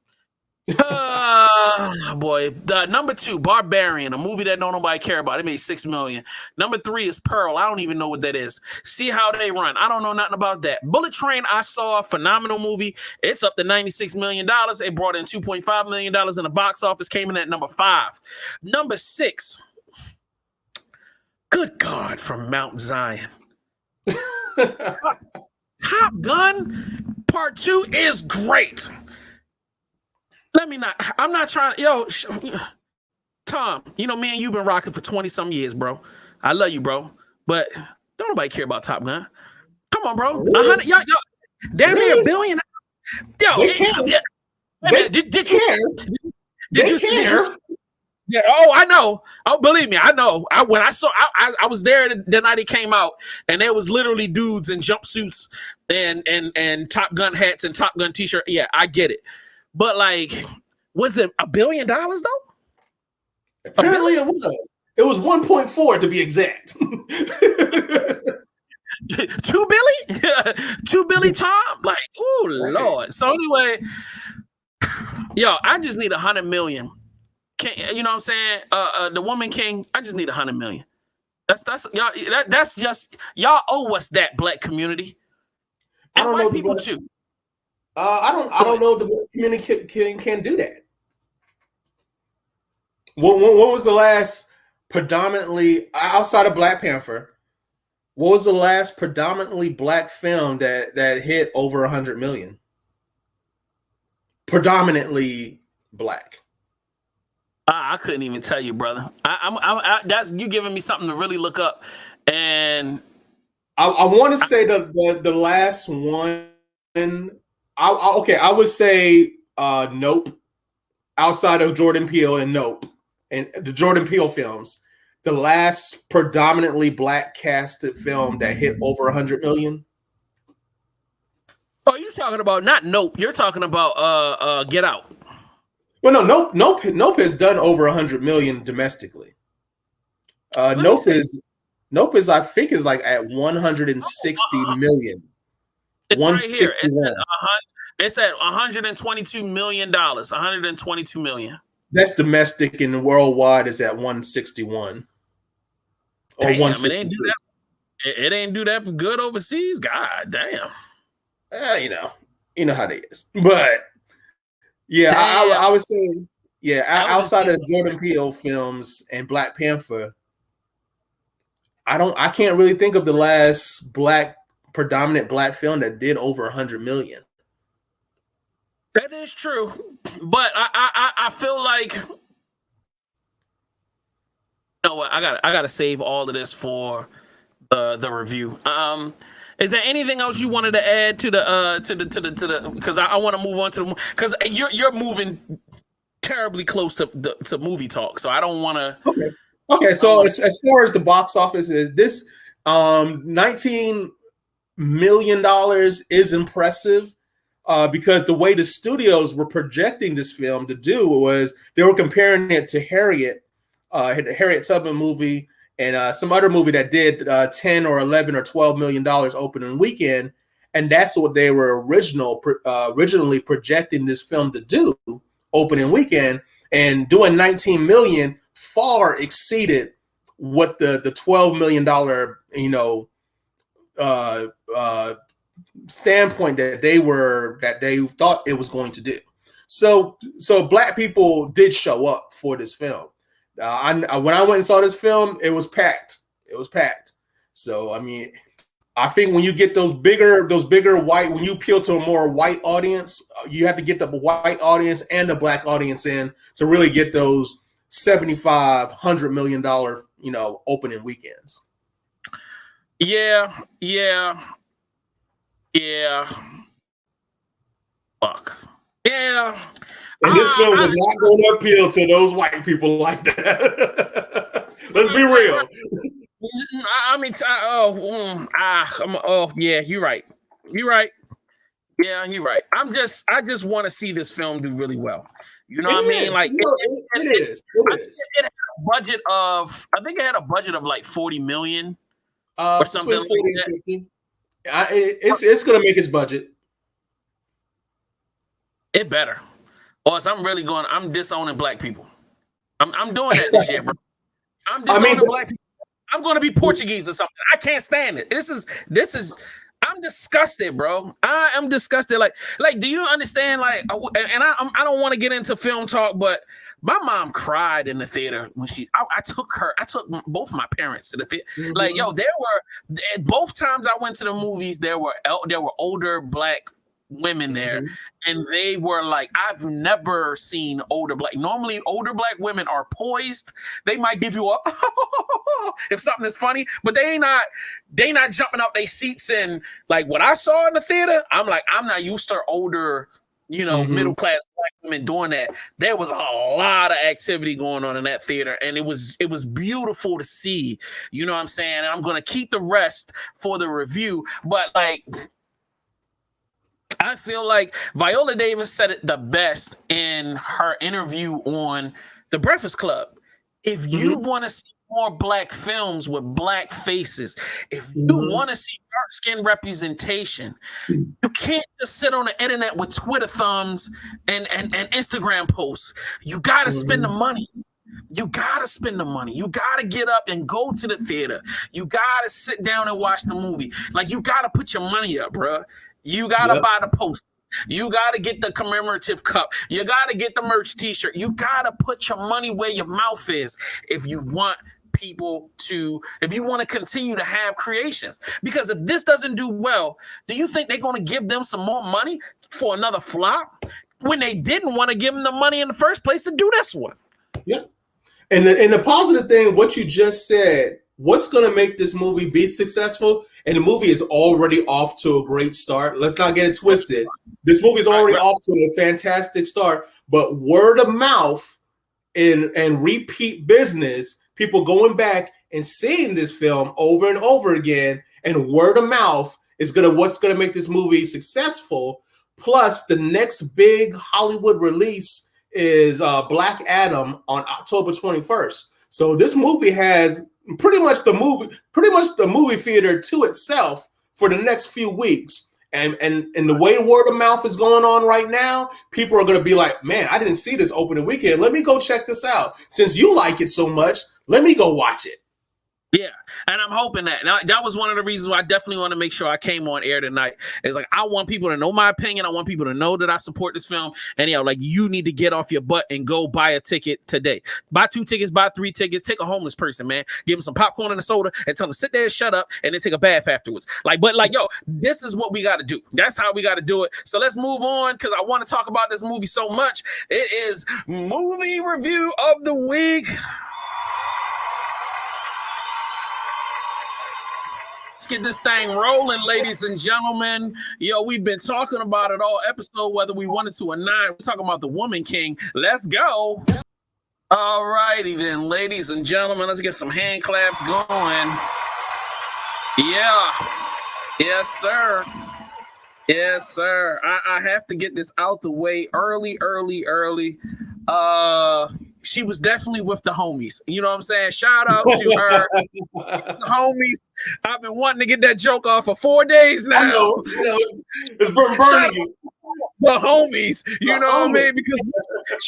Boy, number 2, Barbarian, a movie that nobody care about. It made $6 million. Number 3 is Pearl. I don't even know what that is. See How They Run. I don't know nothing about that. Bullet Train, I saw a phenomenal movie. It's up to $96 million. It brought in $2.5 million in the box office. Came in at number 5. Number 6. Good God, from Mount Zion. Top Gun Part 2 is great. I'm not trying. Yo, Tom, you know, me and you been rocking for 20-some years, bro. I love you, bro. But don't nobody care about Top Gun. Come on, bro. 100, yo, damn near $1 billion. Yo, They care. Did you see? Yeah. Oh, I know. Oh, believe me, I know. I was there the night it came out, and there was literally dudes in jumpsuits and Top Gun hats and Top Gun t-shirt. Yeah, I get it. But like, was it $1 billion though? Apparently it was. It was 1.4 to be exact. 2 Billy? 2 Billy Tom? Like, oh Lord. So anyway, yo, I just need 100 million. You know what I'm saying? The Woman King, I just need 100 million. That's y'all. That's just y'all owe us that, black community. And white people too. I don't know if the black community can do that. What was the last predominantly outside of Black Panther? What was the last predominantly black film that hit over 100 million? Predominantly black. I couldn't even tell you, brother. That's you giving me something to really look up. And I want to say the last one. I would say Nope. Outside of Jordan Peele and Nope and the Jordan Peele films, the last predominantly black casted film that hit over 100 million. Oh, you're talking about not Nope. You're talking about Get Out. Well, no, Nope has done over 100 million domestically. Nope is I think is like at 160 million. It's 161. Right here. It's at $122 million. $122 million. That's domestic, and worldwide is at 161. Or damn, it ain't do that good overseas. God damn. You know how it is. But yeah, I would say, yeah, outside of Jordan Peele films and Black Panther, I can't really think of the last predominant black film that did over 100 million. That is true, but I feel like, you know what, I gotta save all of this for the review. Is there anything else you wanted to add to the because I want to move on to the, because you're moving terribly close to movie talk, so I don't want to. Okay. So as far as the box office is, this $19 million is impressive. Because the way the studios were projecting this film to do was they were comparing it to Harriet Tubman movie and some other movie that did 10 or 11 or 12 million dollars opening weekend, and that's what they were originally projecting this film to do opening weekend, and doing 19 million far exceeded what the $12 million standpoint that they thought it was going to do. So black people did show up for this film. When I went and saw this film, it was packed. So I mean, I think when you get those bigger white, when you appeal to a more white audience, you have to get the white audience and the black audience in to really get those $75-100 million opening weekends. Yeah. Fuck. Yeah. And this film was not going to appeal to those white people like that. Let's be real. I mean, yeah, you're right. Yeah, you're right. I just want to see this film do really well. You know what I mean? Like, it is. It had a budget of, I think it had a budget of like 40 million or something like that. 50. It's going to make its budget. It better. Or I'm disowning black people. I'm doing that this year, bro. I'm disowning black people. I'm going to be Portuguese or something. I can't stand it. This is. I'm disgusted, bro. I am disgusted. Like, do you understand? Like, and I don't want to get into film talk, but my mom cried in the theater when I took both my parents to the theater. Mm-hmm. Like, yo, both times I went to the movies, there were older black women there, and they were like, I've never seen normally older black women are poised. They might give you a if something is funny, but they not jumping out their seats. And like what I saw in the theater, I'm not used to older, middle class black women doing that. There was a lot of activity going on in that theater, and it was beautiful to see. You know what I'm saying? And I'm gonna keep the rest for the review, but like, I feel like Viola Davis said it the best in her interview on The Breakfast Club. If you want to see more black films with black faces, if you want to see dark skin representation, you can't just sit on the internet with Twitter thumbs and Instagram posts. You got to spend the money. You got to spend the money. You got to get up and go to the theater. You got to sit down and watch the movie. Like, you got to put your money up, bro. You got to buy the poster. You got to get the commemorative cup. You got to get the merch t-shirt. You got to put your money where your mouth is if you want to continue to have creations. Because if this doesn't do well, do you think they're going to give them some more money for another flop when they didn't want to give them the money in the first place to do this one? Yeah. And the positive thing, what you just said, what's going to make this movie be successful? And the movie is already off to a great start. Let's not get it twisted. This movie is already off to a fantastic start, but word of mouth and repeat business, people going back and seeing this film over and over again, and word of mouth is what's going to make this movie successful. Plus, the next big Hollywood release is Black Adam on October 21st. So this movie has pretty much the movie theater to itself for the next few weeks. And the way word of mouth is going on right now, people are going to be like, man, I didn't see this opening weekend. Let me go check this out. Since you like it so much, let me go watch it. Yeah, and I'm hoping that. Now, that was one of the reasons why I definitely want to make sure I came on air tonight. It's like, I want people to know my opinion. I want people to know that I support this film. And you need to get off your butt and go buy a ticket today. Buy 2 tickets, buy 3 tickets. Take a homeless person, man. Give them some popcorn and a soda and tell them to sit there and shut up and then take a bath afterwards. This is what we got to do. That's how we got to do it. So let's move on, because I want to talk about this movie so much. It is movie review of the week. Let's get this thing rolling, ladies and gentlemen. We've been talking about it all episode, whether we wanted to or not. We're talking about The Woman King. Let's go. All righty then, ladies and gentlemen. Let's get some hand claps going. Yeah. Yes, sir. Yes, sir. I have to get this out the way early. She was definitely with the homies. You know what I'm saying? Shout out to her. The homies. I've been wanting to get that joke off for 4 days now. I know. It's burning you. The homies. You know what I mean? Because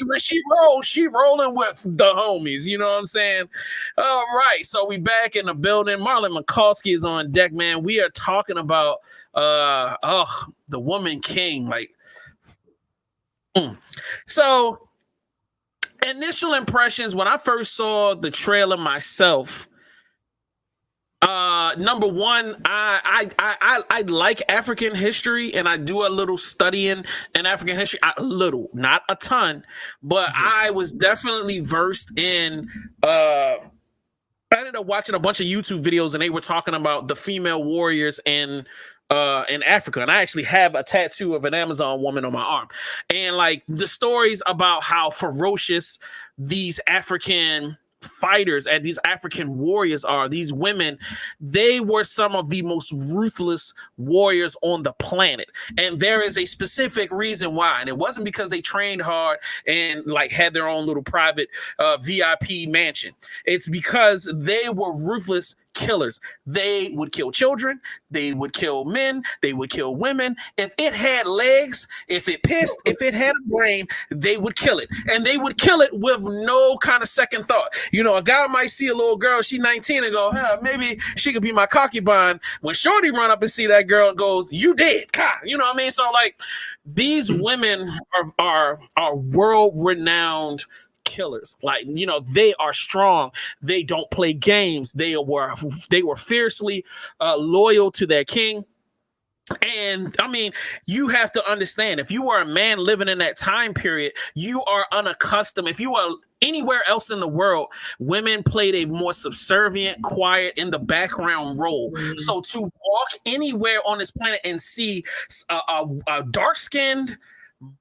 when she rolls, she rolling with the homies. You know what I'm saying? All right. So we back in the building. Marlon McCoskey is on deck, man. We are talking about The Woman King. So initial impressions when I first saw the trailer myself. Number one, I like African history, and I do a little studying in African history. Not a ton, but I was definitely versed in. I ended up watching a bunch of YouTube videos, and they were talking about the female warriors in Africa, and I actually have a tattoo of an Amazon woman on my arm, and the stories about how ferocious these African fighters and these African warriors are. These women, they were some of the most ruthless warriors on the planet, and there is a specific reason why. And it wasn't because they trained hard and had their own little private VIP mansion. It's because they were ruthless killers. They would kill children, they would kill men, they would kill women. If it had legs, if it pissed, if it had a brain, they would kill it. And they would kill it with no kind of second thought. You know, a guy might see a little girl, she's 19, and go, maybe she could be my concubine. When Shorty run up and see that girl and goes, you dead. You know what I mean? So like, these women are world-renowned killers. Like, you know, they are strong. They don't play games. They were fiercely loyal to their king. And I mean, you have to understand, if you are a man living in that time period, you are unaccustomed. If you are anywhere else in the world, women played a more subservient, quiet, in the background role. Mm-hmm. So to walk anywhere on this planet and see a dark-skinned,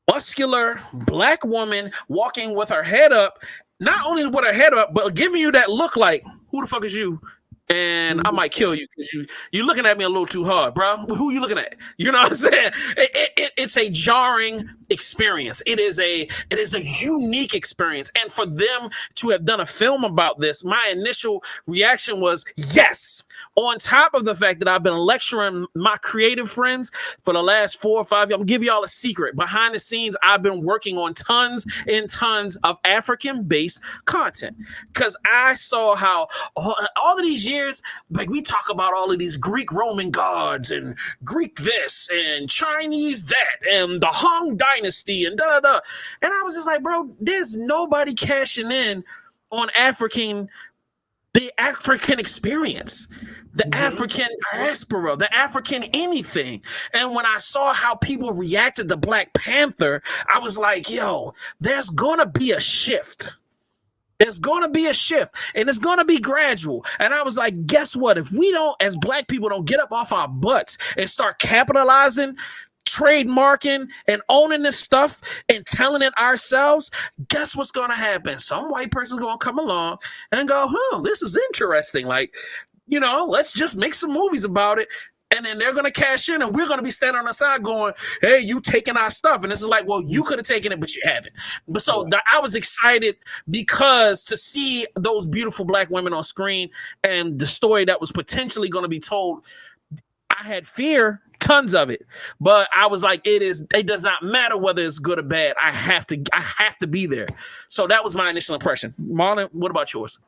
muscular black woman walking with her head up, not only with her head up, but giving you that look like, who the fuck is you? And I might kill you because you're looking at me a little too hard, bro. Who you looking at? You know what I'm saying? It's a jarring experience. It is a unique experience. And for them to have done a film about this, my initial reaction was yes. On top of the fact that I've been lecturing my creative friends for the last 4 or 5 years, I'm gonna give y'all a secret. Behind the scenes, I've been working on tons and tons of African-based content because I saw how all of these years, like we talk about all of these Greek Roman gods and Greek this and Chinese that and the Han Dynasty and da-da-da. And I was just like, bro, there's nobody cashing in on the African experience, the African diaspora, the African anything. And when I saw how people reacted to Black Panther, I was like, yo, there's going to be a shift. There's going to be a shift, and it's going to be gradual. And I was like, guess what? If we don't, as Black people, don't get up off our butts and start capitalizing, trademarking, and owning this stuff and telling it ourselves, guess what's going to happen? Some white person's going to come along and go, this is interesting. Like, you know, let's just make some movies about it. And then they're going to cash in, and we're going to be standing on the side going, hey, you taking our stuff. And this is like, well, you could have taken it, but you haven't. But so I was excited because to see those beautiful Black women on screen and the story that was potentially going to be told, I had fear, tons of it. But I was like, it does not matter whether it's good or bad. I have to be there. So that was my initial impression. Marlon, what about yours?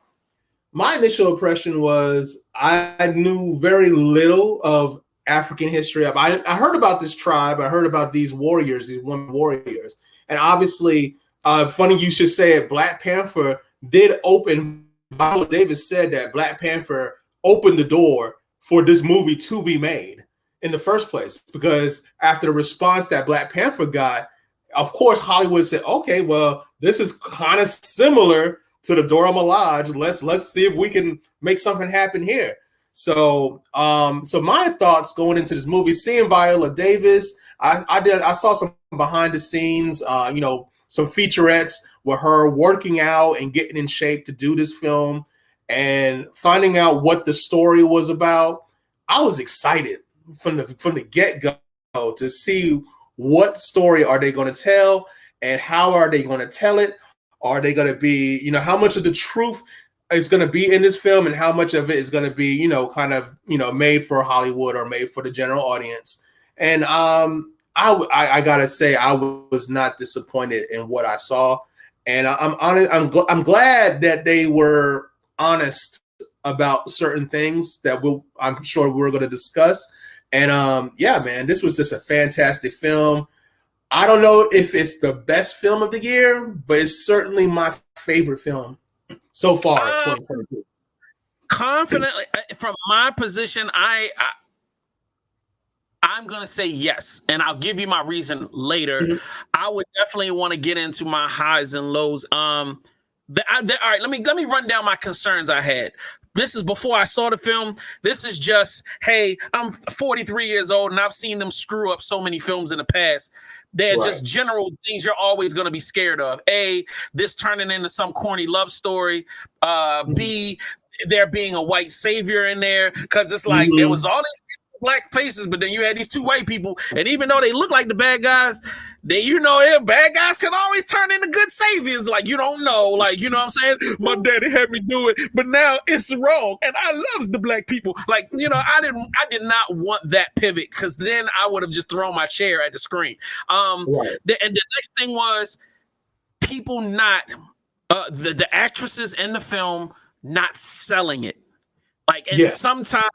My initial impression was I knew very little of African history. I heard about this tribe. I heard about these warriors, these women warriors. And obviously, funny you should say it, Black Panther did open. Viola Davis said that Black Panther opened the door for this movie to be made in the first place. Because after the response that Black Panther got, of course, Hollywood said, okay, well, this is kind of similar to the Dora Milaje. Let's see if we can make something happen here. So my thoughts going into this movie, seeing Viola Davis, I saw some behind the scenes, some featurettes with her working out and getting in shape to do this film and finding out what the story was about. I was excited from the get-go to see what story are they going to tell and how are they going to tell it. Are they going to be, how much of the truth is going to be in this film and how much of it is going to be, made for Hollywood or made for the general audience? And I got to say, I was not disappointed in what I saw. And I'm honest. I'm glad that they were honest about certain things that I'm sure we're going to discuss. And yeah, man, this was just a fantastic film. I don't know if it's the best film of the year, but it's certainly my favorite film so far in 2022. Confidently, from my position, I'm going to say yes, and I'll give you my reason later. Mm-hmm. I would definitely want to get into my highs and lows. All right, let me run down my concerns I had. This is before I saw the film. This is just, hey, I'm 43 years old, and I've seen them screw up so many films in the past. They're just general things you're always going to be scared of. A, this turning into some corny love story. B, there being a white savior in there, because it's like there was all these Black faces, but then you had these two white people, and even though they look like the bad guys, bad guys can always turn into good saviors. Like, you don't know. Like, you know what I'm saying? My daddy had me do it, but now it's wrong. And I loves the black people. Like, I did not want that pivot, because then I would have just thrown my chair at the screen. Right. And the next thing was people not, the actresses in the film not selling it. Like, and sometimes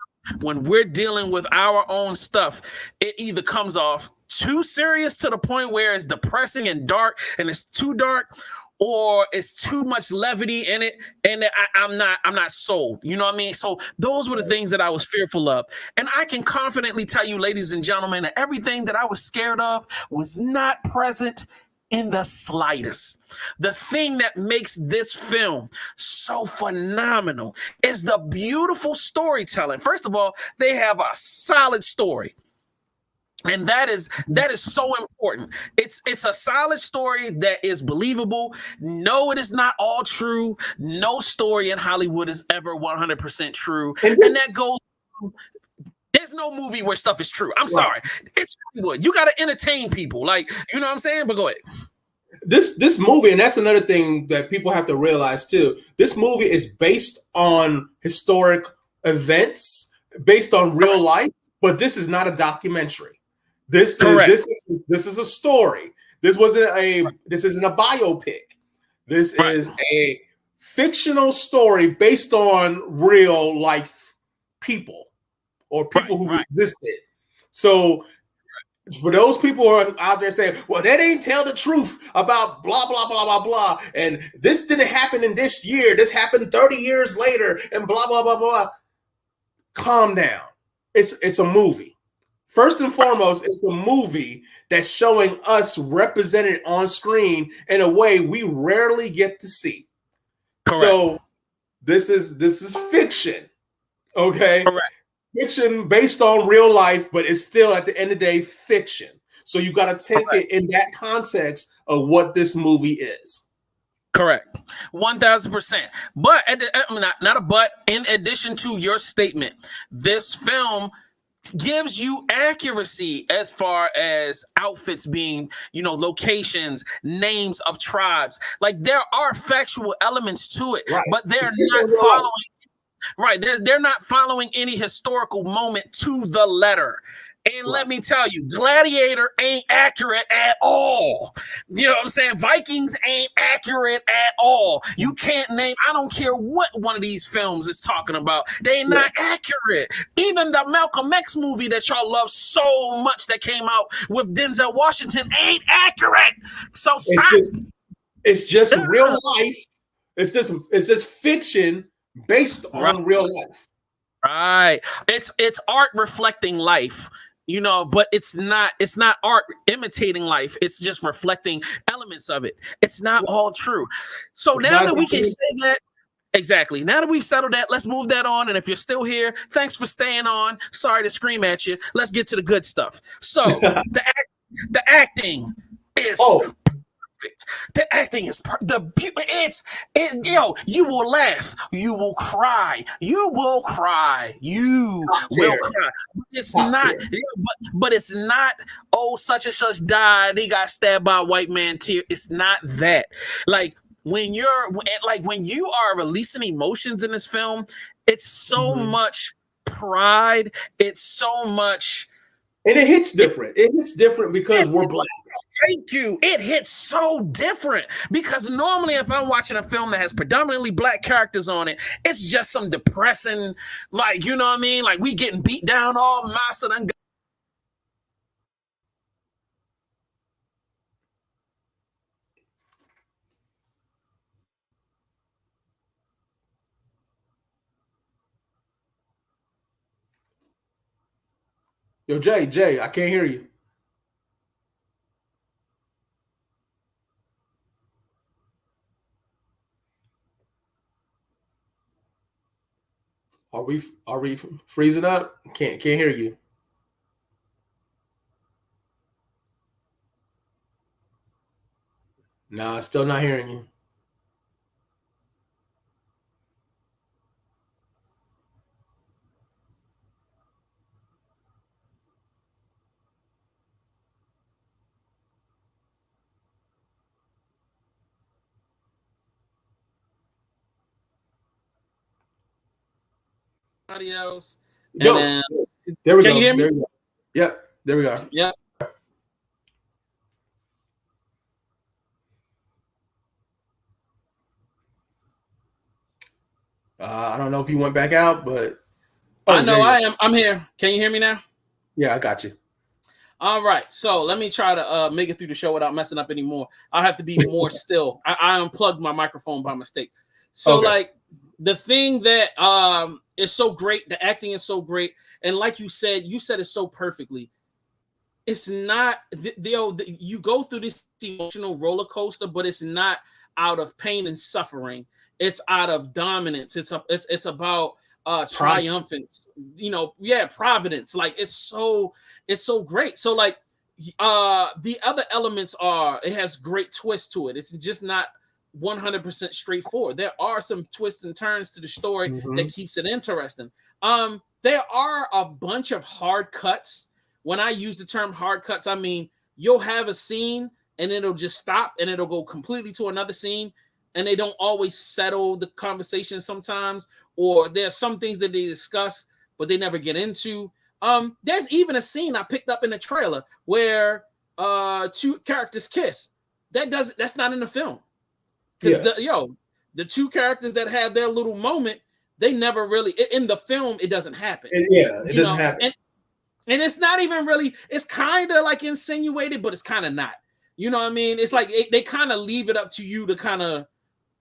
when we're dealing with our own stuff, it either comes off too serious to the point where it's depressing and dark, and it's too dark, or it's too much levity in it, and I'm not sold. You know what I mean? So those were the things that I was fearful of. And I can confidently tell you, ladies and gentlemen, that everything that I was scared of was not present in the slightest. The thing that makes this film so phenomenal is the beautiful storytelling. First of all, they have a solid story. And that is so important. It's a solid story that is believable. No, it is not all true. No story in Hollywood is ever 100% true. And that goes. There's no movie where stuff is true. I'm sorry. It's Hollywood. You got to entertain people. Like, you know what I'm saying? But go ahead. This movie, and that's another thing that people have to realize too. This movie is based on historic events, based on real life, but this is not a documentary. This is a story. This isn't a biopic. This is a fictional story based on real life people or people who existed. So for those people who are out there saying, well, they didn't tell the truth about blah, blah, blah, blah, blah, and this didn't happen in this year, this happened 30 years later, and blah, blah, blah, blah. Calm down. It's a movie. First and foremost, it's a movie that's showing us represented on screen in a way we rarely get to see. Correct. So this is fiction. Okay. Correct. Fiction based on real life, but it's still at the end of the day fiction. So you got to take it in that context of what this movie is. Correct. 1000%. But not a but. In addition to your statement, this film gives you accuracy as far as outfits being, locations, names of tribes. Like, there are factual elements to it, but they're not following. Right. They're not following any historical moment to the letter. And let me tell you, Gladiator ain't accurate at all. You know what I'm saying? Vikings ain't accurate at all. You can't name, I don't care what one of these films is talking about. They not accurate. Even the Malcolm X movie that y'all love so much that came out with Denzel Washington ain't accurate. So stop. It's just real life. It's just fiction based on real life. Right. It's art reflecting life. But it's not art imitating life. It's just reflecting elements of it. It's not all true. So now that we can say that, exactly. Now that we've settled that, let's move that on. And if you're still here, thanks for staying on. Sorry to scream at you. Let's get to the good stuff. So the acting is perfect. The acting is you will laugh, you will cry, you will cry. It's not, but it's not, oh, such and such died, he got stabbed by a white man tear. It's not that. Like, when you are releasing emotions in this film, it's so much pride, it's so much, and it hits different. It hits different because we're black. Thank you. It hits so different because normally if I'm watching a film that has predominantly black characters on it, it's just some depressing, like, you know what I mean? Like, we getting beat down all massa and Yo, Jay, I can't hear you. Are we freezing up? Can't hear you. Nah, still not hearing you. somebody else. And No, then, there we can go. you hear me? There we go. Yep, there we go. Yep. I don't know if you went back out, but I know there you I go. am. I'm here. Can you hear me now? Yeah, I got you. All right. So let me try to make it through the show without messing up anymore. I'll have to be more still. I unplugged my microphone by mistake. So Okay. like the thing that is so great, the acting is so great, and like you said it so perfectly. It's not you go through this emotional roller coaster, but it's not out of pain and suffering. It's out of dominance. It's about triumphance, providence. Like it's so great. So like the other elements are, it has great twists to it. It's just not 100% straightforward. There are some twists and turns to the story that keeps it interesting. There are a bunch of hard cuts. When I use the term hard cuts, I mean you'll have a scene and it'll just stop and it'll go completely to another scene, and they don't always settle the conversation sometimes, or there's some things that they discuss but they never get into. There's even a scene I picked up in the trailer where two characters kiss. That's not in the film. Because the two characters that had their little moment, they never really, in the film, it doesn't happen. It doesn't happen. And it's not even really, it's kind of like insinuated, but it's kind of not. You know what I mean? It's like they kind of leave it up to you to kind of,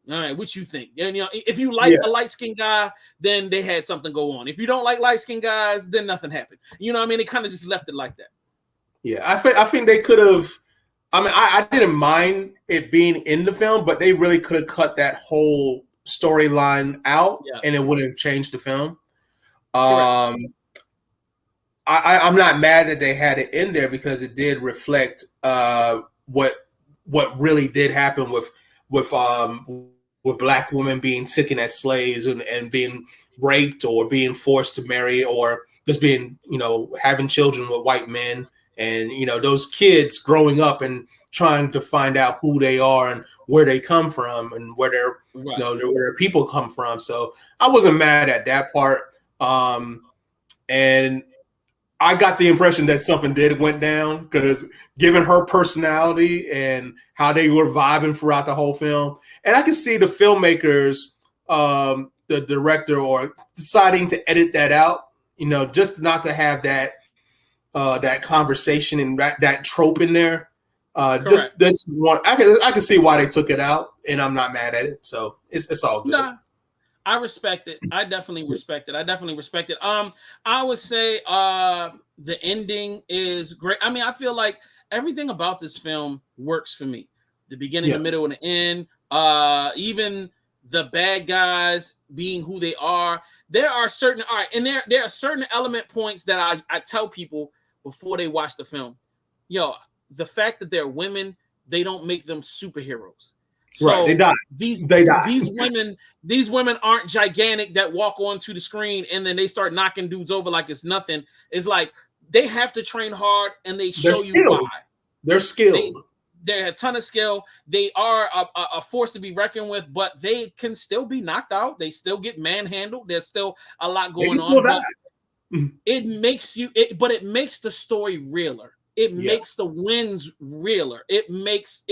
all right, what you think? And if you like a light-skinned guy, then they had something go on. If you don't like light-skinned guys, then nothing happened. You know what I mean? They kind of just left it like that. Yeah, I think they could have. I mean, I didn't mind it being in the film, but they really could have cut that whole storyline out, and it wouldn't have changed the film. I'm not mad that they had it in there because it did reflect what really did happen with Black women being taken as slaves and being raped or being forced to marry or just being, having children with white men, and those kids growing up and trying to find out who they are and where they come from and where their where their people come from. So I wasn't mad at that part, and I got the impression that something went down because given her personality and how they were vibing throughout the whole film. And I can see the filmmakers, the director, or deciding to edit that out, just not to have that conversation and that trope in there. Just this one, I can see why they took it out, and I'm not mad at it. So it's all good. Nah. I respect it. I definitely respect it. I would say the ending is great. I mean, I feel like everything about this film works for me. The beginning, the middle, and the end. Even the bad guys being who they are. There are certain there are certain element points that I tell people before they watch the film. The fact that they're women, they don't make them superheroes. So they die. These women aren't gigantic that walk onto the screen and then they start knocking dudes over like it's nothing. It's like they have to train hard, and they show you why. They're skilled. They're a ton of skill. They are a force to be reckoned with, but they can still be knocked out. They still get manhandled. There's still a lot going on. But it makes the story realer. It makes the wins realer. It makes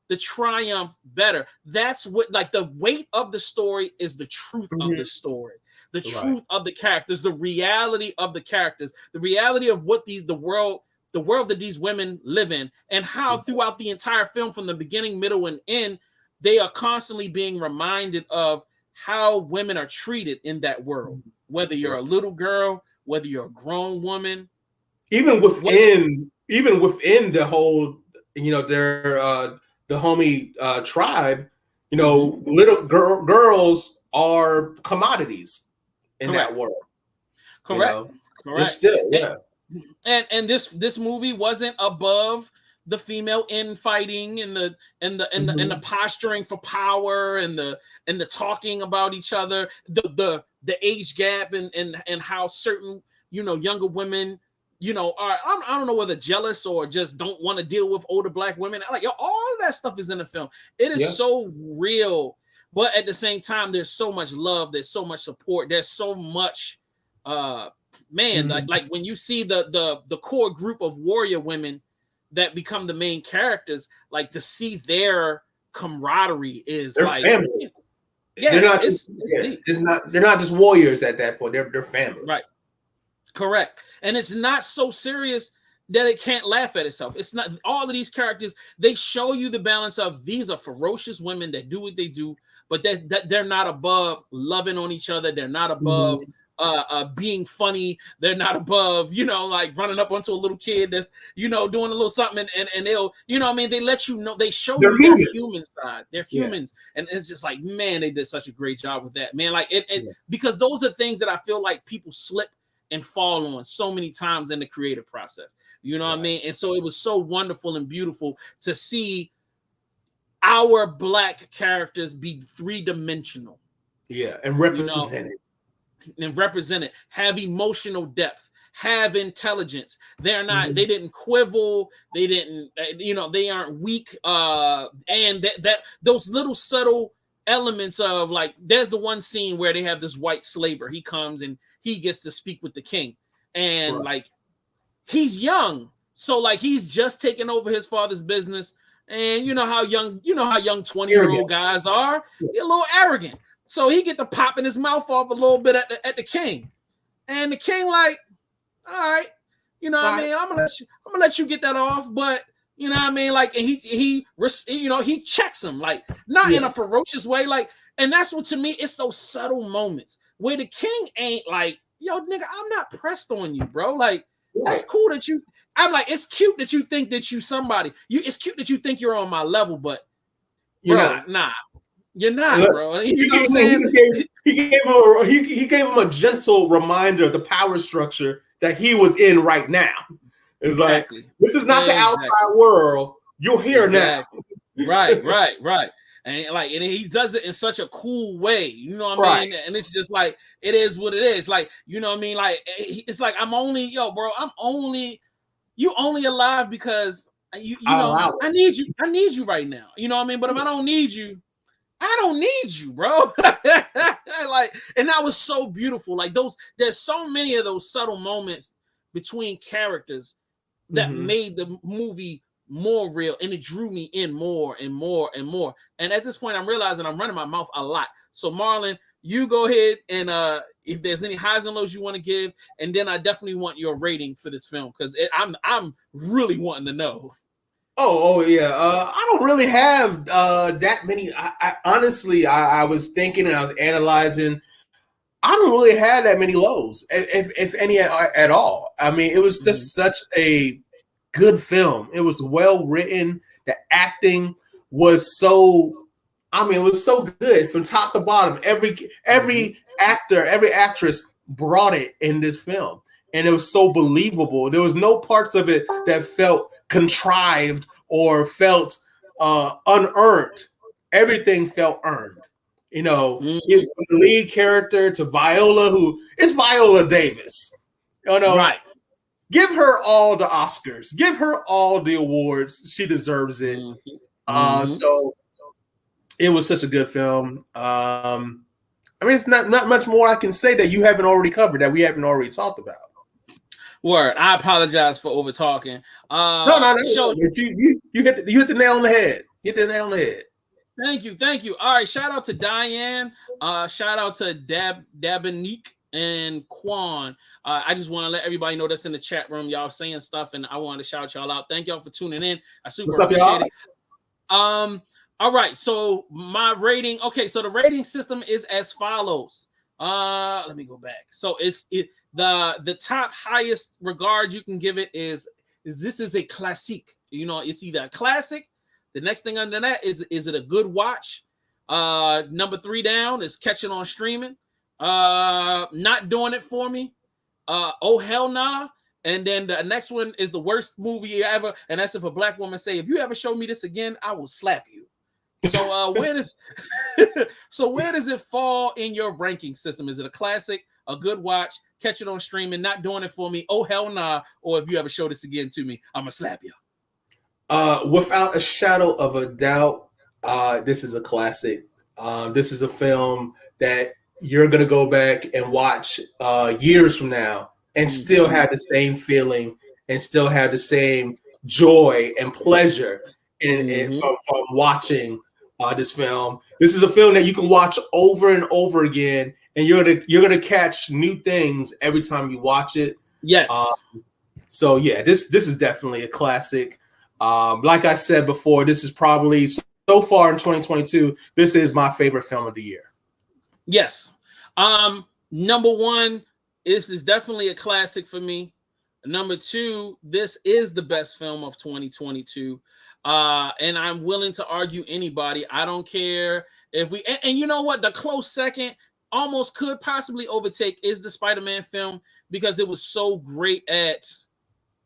the triumph better. That's what, like, the weight of the story is the truth of the story, the truth of the characters, the reality of the characters, the reality of what the world that these women live in, and how throughout the entire film, from the beginning, middle, and end, they are constantly being reminded of how women are treated in that world, whether you're a little girl, whether you're a grown woman, even within the whole, the homie tribe, little girls are commodities in that world. Correct. They're still, And this movie wasn't above the female infighting and the posturing for power and the talking about each other, the age gap and how certain younger women I don't know whether jealous or just don't want to deal with older Black women. Like all of that stuff is in the film. It is so real. But at the same time, there's so much love, there's so much support, there's so much like when you see the core group of warrior women that become the main characters, like to see their camaraderie is they're like family. Yeah, they're not it's deep. They're not just warriors at that point. They're family. Right. Correct. And it's not so serious that it can't laugh at itself. It's not all of these characters, they show you the balance of these are ferocious women that do what they do, but that they're not above loving on each other. They're not above being funny. They're not above, like running up onto a little kid that's, doing a little something and they'll, they let you know, they show you their human side. They're humans. Yeah. And it's just like, man, they did such a great job with that, man. Like because those are things that I feel like people slip and fall on so many times in the creative process. You know what I mean? And so it was so wonderful and beautiful to see our Black characters be three-dimensional. Yeah, and represented. Have emotional depth, have intelligence. They're not, they didn't quibble, they didn't, they aren't weak. And that those little subtle elements of, like, there's the one scene where they have this white slaver. He comes and he gets to speak with the king. And like, he's young. So like, he's just taking over his father's business. And you know how young 20-year-old guys are. They're a little arrogant. So he get to popping his mouth off a little bit at the king. And the king like, all right, what I mean? I'm gonna let you get that off, but you know what I mean? Like, and he checks him, like, not in a ferocious way, like, and that's what, to me, it's those subtle moments where the king ain't like, yo, nigga, I'm not pressed on you, bro. Like, that's cool that you, I'm like, it's cute that you think that you somebody, it's cute that you think you're on my level, but you're not. You're not, bro. You know what I'm saying? He gave him a gentle reminder of the power structure that he was in right now. It's like, this is not the outside world. You're here now. Right. And he does it in such a cool way. You know what I mean? And it's just like, it is what it is. Like, you know what I mean? Like, it's like, you only alive because I need you right now. You know what I mean? But if I don't need you, I don't need you, bro. Like, and that was so beautiful. Like, there's so many of those subtle moments between characters that made the movie more real, and it drew me in more and more and more. And at this point, I'm realizing I'm running my mouth a lot. So Marlon, you go ahead and if there's any highs and lows you want to give, and then I definitely want your rating for this film, because I'm really wanting to know. Oh yeah. I don't really have that many. I honestly, I was thinking and I was analyzing. I don't really have that many lows, if any at all. I mean, it was just such a good film. It was well written. The acting was so, it was so good from top to bottom. Every actor, every actress brought it in this film. And it was so believable. There was no parts of it that felt contrived or felt unearned. Everything felt earned. From the lead character to Viola, who is Viola Davis. Right. Give her all the Oscars. Give her all the awards. She deserves it. So it was such a good film. It's not much more I can say that you haven't already covered, that we haven't already talked about. Word. I apologize for over talking. No. You hit the nail on the head. Hit the nail on the head. Thank you. All right. Shout out to Diane. Shout out to Dabanique and Quan. I just want to let everybody know that's in the chat room. Y'all saying stuff, and I wanted to shout y'all out. Thank y'all for tuning in. I super appreciate it. All right. So my rating. Okay. So the rating system is as follows. Let me go back. So the top highest regard you can give it is this is a classique. It's either a classic. The next thing under that is it a good watch? Number 3 down is catching on streaming. Not doing it for me. Oh hell nah. And then the next one is the worst movie ever, and that's if a Black woman say, if you ever show me this again, I will slap you. So where does it fall in your ranking system? Is it a classic, a good watch, catch it on streaming, not doing it for me, oh hell nah, or if you ever show this again to me, I'm gonna slap you? Without a shadow of a doubt, this is a classic. This is a film that you're going to go back and watch years from now and still have the same feeling and still have the same joy and pleasure from watching this film. This is a film that you can watch over and over again, and you're gonna catch new things every time you watch it. Yes. So yeah, this is definitely a classic. Like I said before, this is probably so far in 2022. This is my favorite film of the year. Yes. Number one, this is definitely a classic for me. Number two, this is the best film of 2022. And I'm willing to argue anybody. I don't care if we and you know what, the close second almost could possibly overtake is the Spider-Man film because it was so great at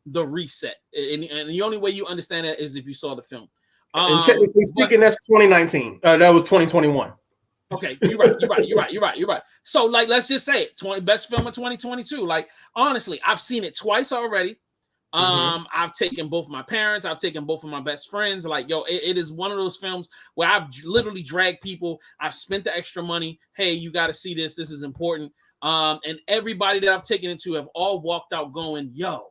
the reset. And the only way you understand that is if you saw the film. And technically speaking, that's 2019. That was 2021. Okay, you're right. So, like, let's just say it, best film of 2022. Like, honestly, I've seen it twice already. I've taken both my parents, I've taken both of my best friends. Like, yo, it is one of those films where I've literally dragged people. I've spent the extra money. Hey, you got to see this. This is important. And everybody that I've taken it to have all walked out going, yo,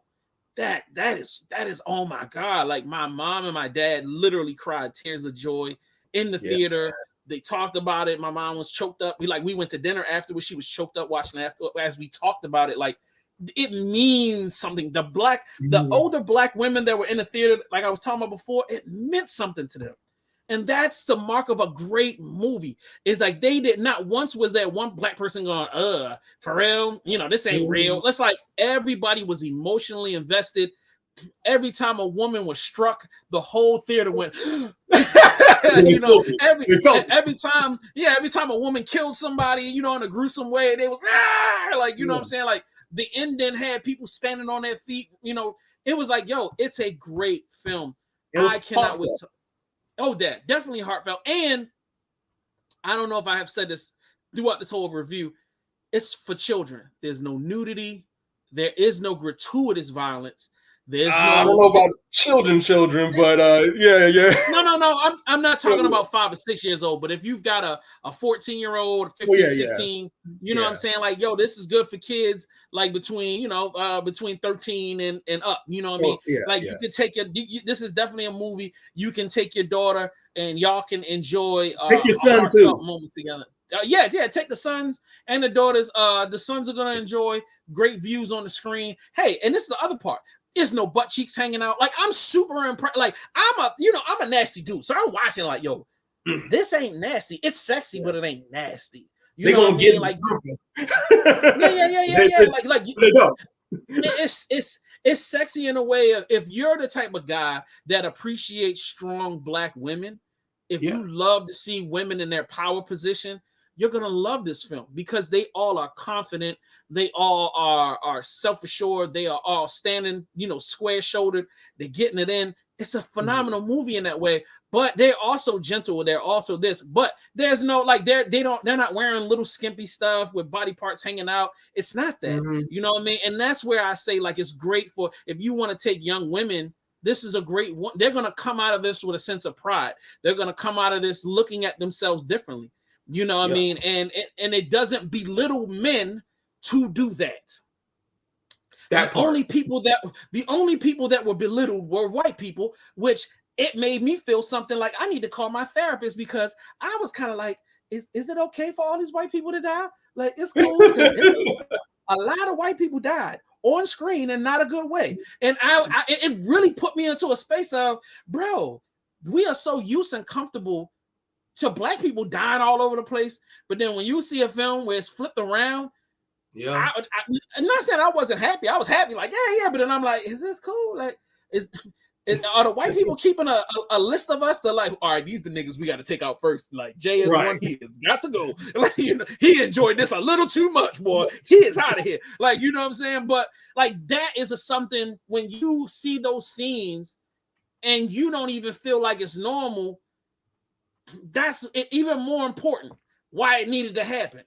that is oh my God. Like, my mom and my dad literally cried tears of joy in the theater. They talked about it. My mom was choked up. We went to dinner afterwards. She was choked up watching after as we talked about it. Like, it means something. The older black women that were in the theater, like I was talking about before, it meant something to them. And that's the mark of a great movie. Is like they did not once was there one black person going, for real, this ain't real. It's like everybody was emotionally invested. Every time a woman was struck, the whole theater went, every time a woman killed somebody, in a gruesome way, they was like, you know what I'm saying? Like, the ending had people standing on their feet. It was like, yo, it's a great film. I cannot wait. Definitely heartfelt. And I don't know if I have said this throughout this whole review. It's for children. There's no nudity. There is no gratuitous violence. There's I don't know about children, but yeah. No. I'm not talking about 5 or 6 years old, but if you've got a 14-year-old, 15, 16, you know what I'm saying? Like, yo, this is good for kids, like between 13 and up, you know what I mean? You can take this is definitely a movie you can take your daughter and y'all can enjoy take your son too. Moment together. Take the sons and the daughters. The sons are gonna enjoy great views on the screen. Hey, and this is the other part. There's no butt cheeks hanging out. Like, I'm super impressed. Like, I'm a nasty dude. So I'm watching like, yo, this ain't nasty. It's sexy, but it ain't nasty. You know what I mean? Like, Like they don't. It's sexy in a way of, if you're the type of guy that appreciates strong black women, if you love to see women in their power position, you're gonna love this film because they all are confident. They all are self-assured. They are all standing, square-shouldered. They're getting it in. It's a phenomenal movie in that way. But they're also gentle. They're also this. But there's no they're not wearing little skimpy stuff with body parts hanging out. It's not that. You know what I mean? And that's where I say, like, it's great for if you want to take young women. This is a great one. They're gonna come out of this with a sense of pride. They're gonna come out of this looking at themselves differently. You know what I mean? And it doesn't belittle men to do that. The only people that were belittled were white people, which it made me feel something like I need to call my therapist because I was kind of like, is it okay for all these white people to die? Like, it's cool. A lot of white people died on screen in not a good way. And it really put me into a space of, bro, we are so used and comfortable to black people dying all over the place, but then when you see a film where it's flipped around, I'm not saying I wasn't happy. I was happy, like but then I'm like, is this cool? Like, are the white people keeping a list of us? They're like, all right, these the niggas we got to take out first. Like, Jay is one, he has got to go. Like, he enjoyed this a little too much, boy. He is out of here. Like, you know what I'm saying? But like, that is something when you see those scenes and you don't even feel like it's normal. That's even more important why it needed to happen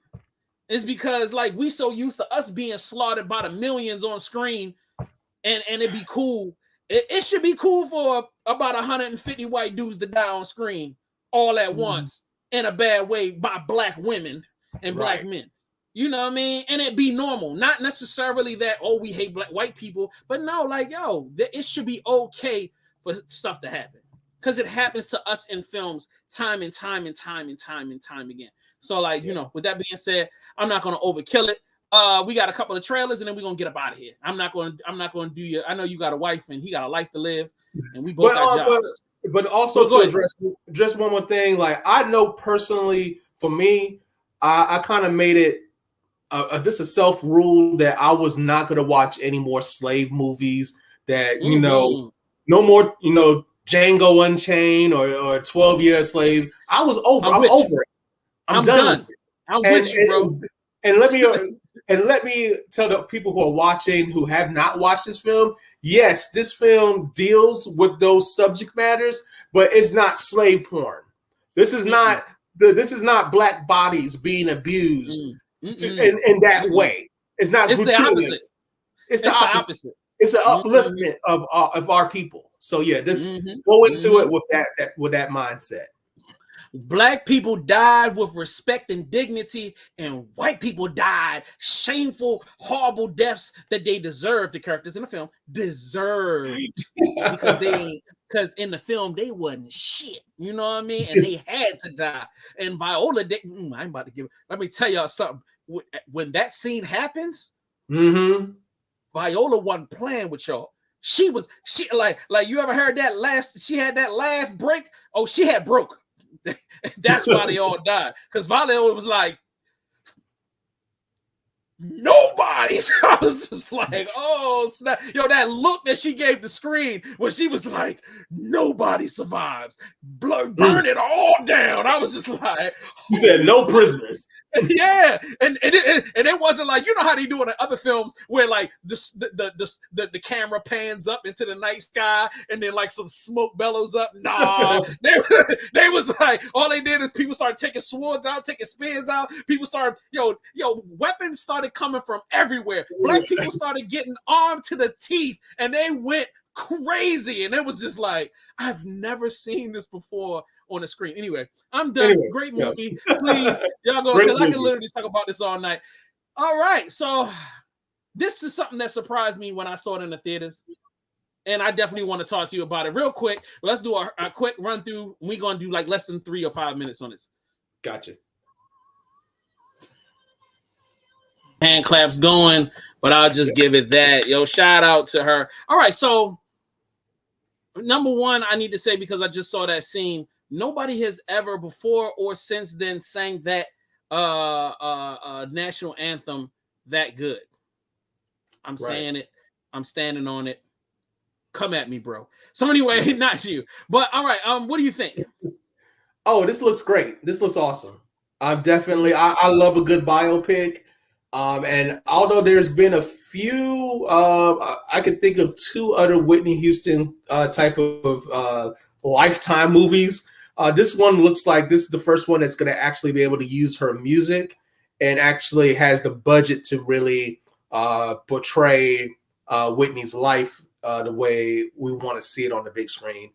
is because, like, we so used to us being slaughtered by the millions on screen and it'd be cool. It should be cool for about 150 white dudes to die on screen all at once in a bad way by black women and black men. You know what I mean? And it be normal. Not necessarily that, oh, we hate white people, but no, like, yo, it should be okay for stuff to happen. Because it happens to us in films time and time again. So, like, you know, with that being said, I'm not gonna overkill it. We got a couple of trailers and then we're gonna get up out of here. I'm not gonna do your, I know you got a wife and he got a life to live, and we both got jobs. But also to address just one more thing, like I know personally for me, I kind of made it just a self-rule that I was not going to watch any more slave movies, that, you know, no more, you know, Django Unchained or 12 Years a Slave. I was over. I'm over it. I'm done. I'm with you, bro. And let me tell the people who are watching who have not watched this film, yes, this film deals with those subject matters, but it's not slave porn. This is not black bodies being abused in that way. It's not. It's the opposite. It's the opposite. It's an upliftment of our people. So yeah, go into it with that mindset. Black people died with respect and dignity, and white people died shameful, horrible deaths that they deserved. The characters in the film deserved because in the film they wasn't shit. You know what I mean? And they had to die. And Viola, I'm about to give. Let me tell y'all something. When that scene happens, Viola wasn't playing with y'all. She like you ever heard that last? She had that last break. Oh, she had broke. That's why they all died. Because Viola was like, nobody. So I was just like, oh snap. Yo, that look that she gave the screen when she was like, nobody survives. Burn it all down. I was just like, you said no prisoners. Yeah, and it wasn't like, you know how they do in other films where like the camera pans up into the night sky and then like some smoke bellows up. Nah, they was like, all they did is people started taking swords out, taking spears out. People started weapons started coming from everywhere. Black people started getting armed to the teeth, and they went crazy. And it was just like, I've never seen this before on the screen. Anyway, I'm done. Anyway, great movie. Yeah. Please, y'all go, because I can literally talk about this all night. All right, so this is something that surprised me when I saw it in the theaters, and I definitely want to talk to you about it real quick. Let's do a quick run through. We're gonna do like less than 3 or 5 minutes on this. Gotcha. Hand claps going, but I'll just give it that. Yo, shout out to her. All right, so number one, I need to say, because I just saw that scene, nobody has ever before or since then sang that national anthem that good. I'm saying it. I'm standing on it. Come at me, bro. So anyway, not you. But all right, what do you think? Oh, this looks great. This looks awesome. I'm definitely, I love a good biopic. And although there's been a few, I could think of 2 other Whitney Houston type of Lifetime movies. This one looks like this is the first one that's going to actually be able to use her music and actually has the budget to really portray Whitney's life the way we want to see it on the big screen.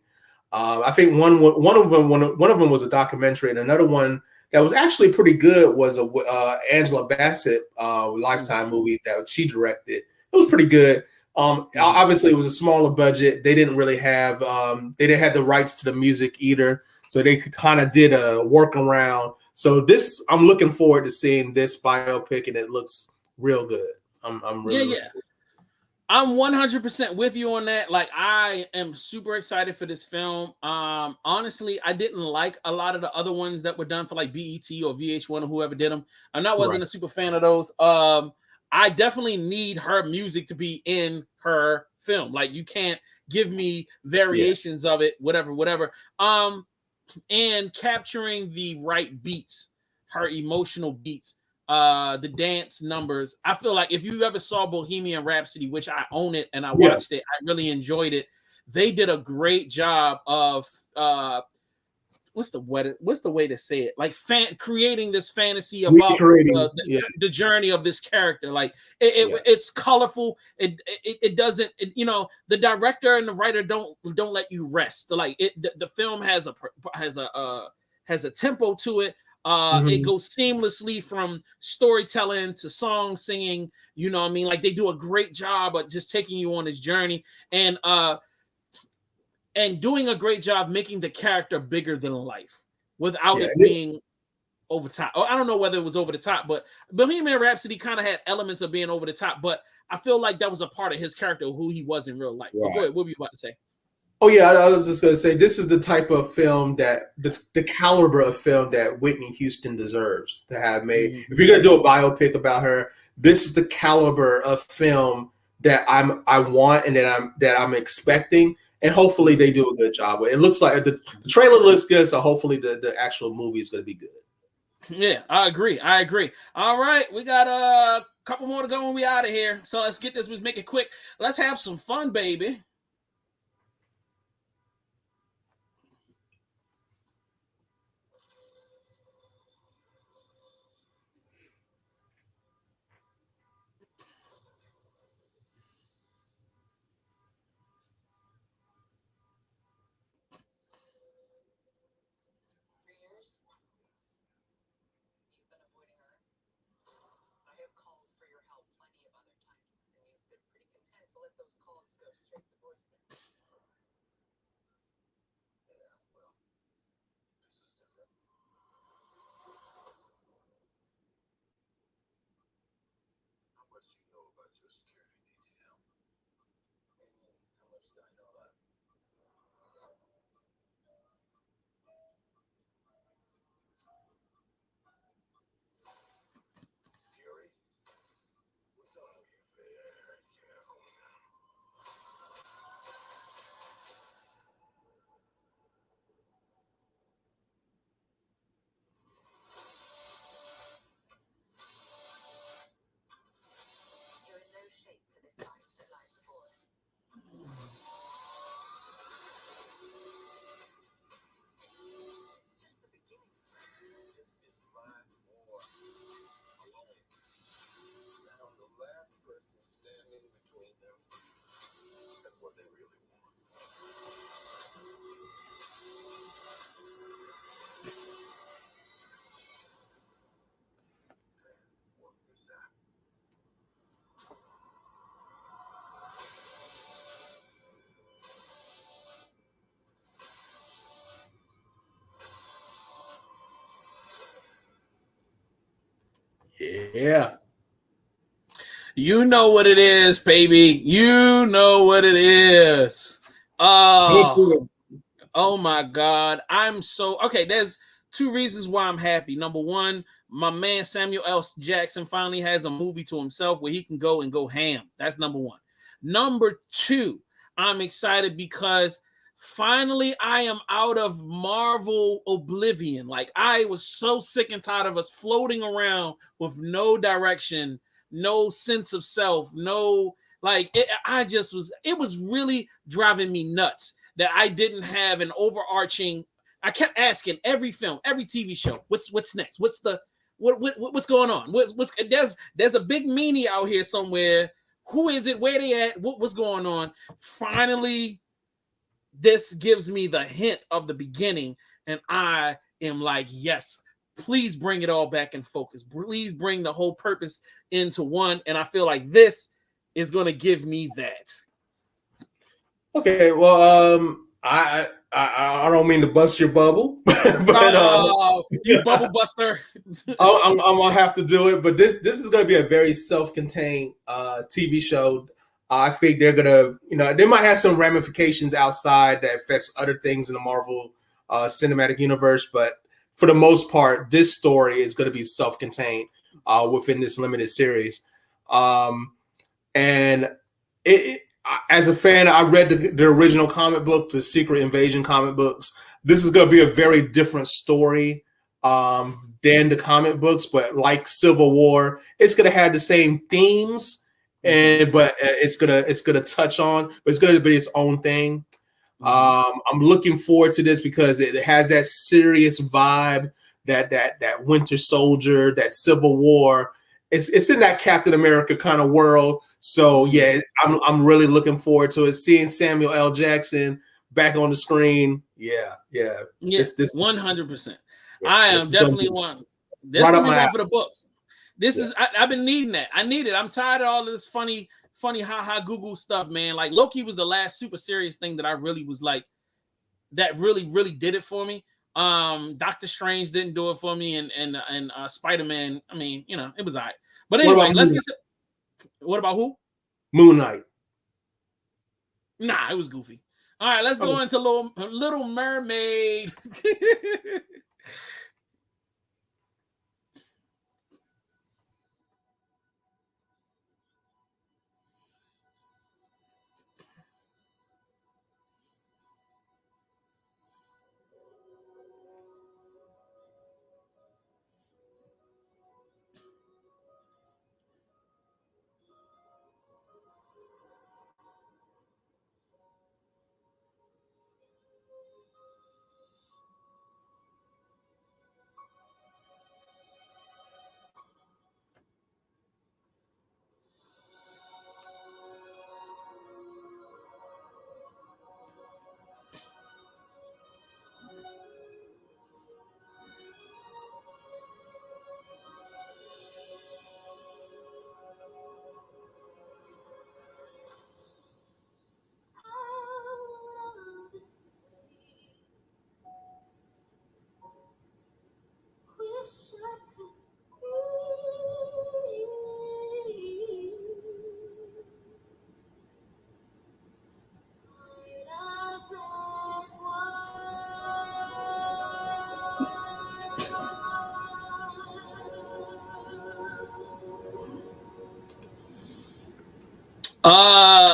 I think one of them was a documentary, and another one that was actually pretty good was a Angela Bassett Lifetime movie that she directed. It was pretty good. Obviously, it was a smaller budget. They didn't really have the rights to the music either, so they kind of did a workaround. So this, I'm looking forward to seeing this biopic, and it looks real good. I'm really I'm 100% with you on that. Like, I am super excited for this film. Honestly, I didn't like a lot of the other ones that were done for like BET or VH1 or whoever did them. And I wasn't a super fan of those. I definitely need her music to be in her film. Like, you can't give me variations of it, whatever. And capturing the right beats, her emotional beats. The dance numbers. I feel like if you ever saw Bohemian Rhapsody, which I own it and I watched it, I really enjoyed it. They did a great job of what's the way to say it? Like creating this fantasy about the journey of this character. Like it's colorful. It doesn't. The director and the writer don't let you rest. Like the film has has a tempo to it. It goes seamlessly from storytelling to song singing. You know what I mean? Like, they do a great job of just taking you on this journey and doing a great job making the character bigger than life without it being over top. I don't know whether it was over the top, but Bohemian Rhapsody kind of had elements of being over the top, but I feel like that was a part of his character, who he was in real life. Right. But go ahead, what were you about to say? Oh yeah, I was just going to say, this is the type of film that the caliber of film that Whitney Houston deserves to have made. If you're going to do a biopic about her, this is the caliber of film that I want and that I'm expecting, and hopefully they do a good job with it. It looks like the trailer looks good, so hopefully the actual movie is going to be good. Yeah, I agree. All right, we got a couple more to go and we out of here. So let's get this. Let's make it quick. Let's have some fun, baby. Yeah. You know what it is, baby. You know what it is. Oh my God. I'm so okay. There's two reasons why I'm happy. Number one, my man Samuel L. Jackson finally has a movie to himself where he can go ham. That's number one. Number two, I'm excited because finally I am out of Marvel oblivion. Like, I was so sick and tired of us floating around with no direction, no sense of self, no, like, it was really driving me nuts that I didn't have an overarching. I kept asking every film, every TV show, what's next? What's going on? There's a big meanie out here somewhere. Who is it? Where they at? What's going on? Finally, this gives me the hint of the beginning, and I am like, yes, please bring it all back in focus. Please bring the whole purpose into one, and I feel like this is going to give me that. Okay, well, I don't mean to bust your bubble, but you bubble buster. I'm gonna have to do it. But this is gonna be a very self-contained TV show. I think they're gonna, they might have some ramifications outside that affects other things in the Marvel cinematic universe, but for the most part, this story is gonna be self-contained within this limited series, and as a fan, I read the original comic book, the Secret Invasion comic books. This is going to be a very different story than the comic books, but like Civil War, it's going to have the same themes, but it's gonna touch on, but it's going to be its own thing. I'm looking forward to this because it has that serious vibe, that Winter Soldier, that Civil War. It's in that Captain America kind of world. So yeah, I'm really looking forward to it. Seeing Samuel L. Jackson back on the screen. Yeah. This 100%. I am definitely one. This right is up my one alley. for the books. This is I've been needing that. I need it. I'm tired of all of this funny haha Google stuff, man. Like Loki was the last super serious thing that I really was like, that really did it for me. Doctor Strange didn't do it for me, and Spider-Man. I mean, you know, it was all right. But anyway, let's get to what about who? Moon Knight. Nah, it was goofy. All right, let's go into Little Mermaid.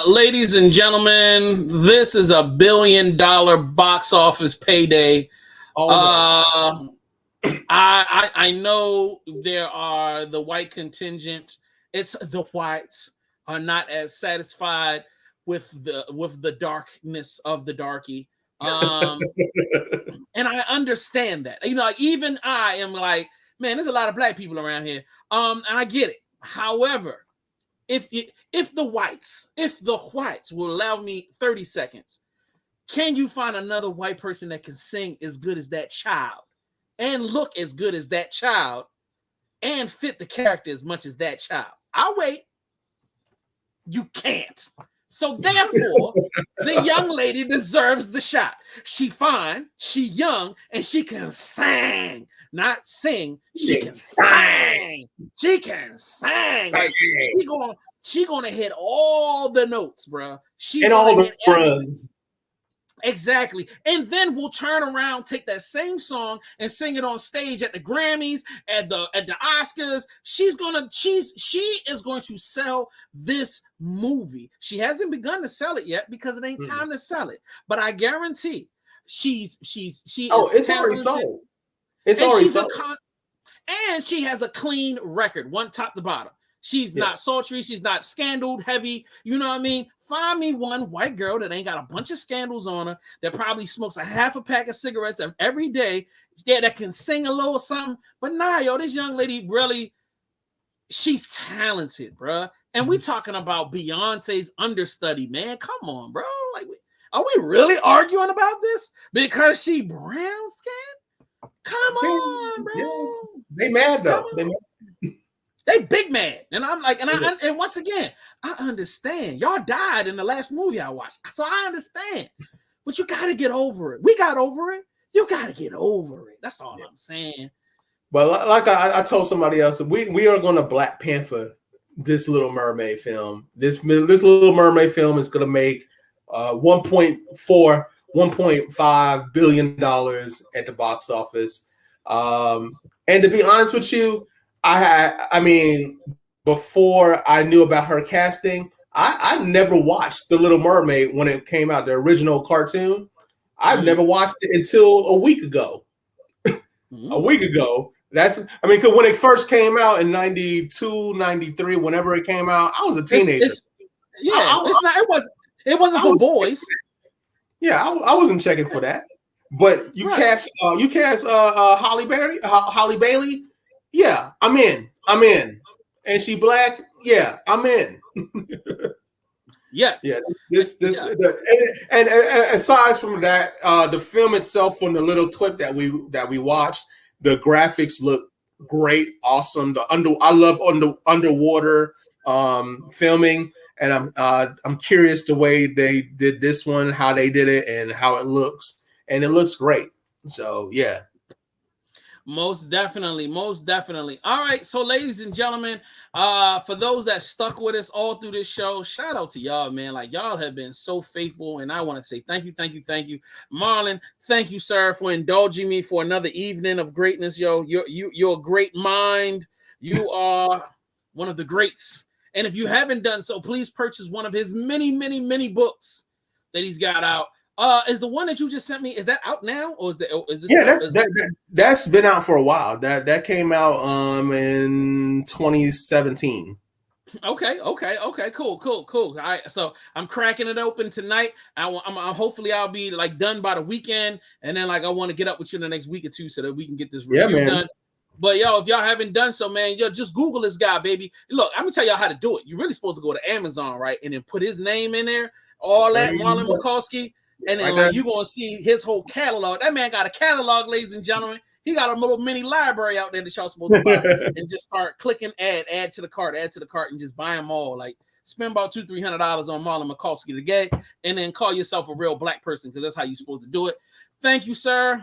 Ladies and gentlemen, this is a $1 billion box office payday. I know there are the white contingent. It's the whites are not as satisfied with the darkness of the darky. And I understand that. You know, even I am like, man, there's a lot of black people around here. And I get it. However, if the whites will allow me 30 seconds, can you find another white person that can sing as good as that child and look as good as that child and fit the character as much as that child? I'll wait. You can't. So therefore, the young lady deserves the shot. She fine, she young, and she can sing. Not sing. She can sing. She can sing. Like, she gonna hit all the notes, bro. She's all the runs. Exactly. And then we'll turn around, take that same song and sing it on stage at the Grammys, at the Oscars. She is going to sell this movie. She hasn't begun to sell it yet because it ain't time to sell it. But I guarantee she it's already sold. It's already sold. And she has a clean record, one top to bottom. She's not sultry. She's not scandal heavy. You know what I mean? Find me one white girl that ain't got a bunch of scandals on her, that probably smokes a half a pack of cigarettes every day, that can sing a little something. But nah, yo, this young lady really, she's talented, bro. And we talking about Beyonce's understudy, man. Come on, bro. Like, are we really arguing about this because she brown skin? Come on, bro. Yeah. They mad though. They big mad. And I'm like, and once again, I understand. Y'all died in the last movie I watched. So I understand. But you got to get over it. We got over it. You got to get over it. That's all I'm saying. But like I told somebody else, we are going to Black Panther this Little Mermaid film. This Little Mermaid film is going to make $1.5 billion at the box office. And to be honest with you, I mean, before I knew about her casting, I never watched The Little Mermaid when it came out, the original cartoon. I've never watched it until a week ago. A week ago. Because when it first came out in 92, 93, whenever it came out, I was a teenager. It wasn't for boys. Yeah, I wasn't checking for that. But you cast Halle Bailey. Yeah, I'm in. And she black. Yeah, I'm in. Yes. Yeah. And aside from that, the film itself, from the little clip that we watched, The graphics look great, awesome. I love underwater filming, and I'm curious the way they did this one, how they did it, and how it looks, and it looks great. So yeah. Most definitely. All right, so ladies and gentlemen, for those that stuck with us all through this show, shout out to y'all, man. Like, y'all have been so faithful, and I want to say thank you. Marlon, thank you, sir, for indulging me for another evening of greatness. Yo, you're a great mind. You are one of the greats. And if you haven't done so, please purchase one of his many books that he's got out. Is the one that you just sent me, is that out now, or is this? Yeah, that's been out for a while. That came out in 2017. Okay, cool. All right, so I'm cracking it open tonight. I'm hopefully I'll be like done by the weekend, and then like I want to get up with you in the next week or two so that we can get this review done. But yo, if y'all haven't done so, man, yo, just Google this guy, baby. Look, I'm gonna tell y'all how to do it. You're really supposed to go to Amazon, right, and then put his name in there, all that, Marlon Mikulski. And then like, you're going to see his whole catalog. That man got a catalog, ladies and gentlemen. He got a little mini library out there that y'all supposed to buy and just start clicking add to the cart, and just buy them all. Like, spend about $200-300 on Marlon Mikulski today, and then call yourself a real black person, because that's how you're supposed to do it. Thank you, sir.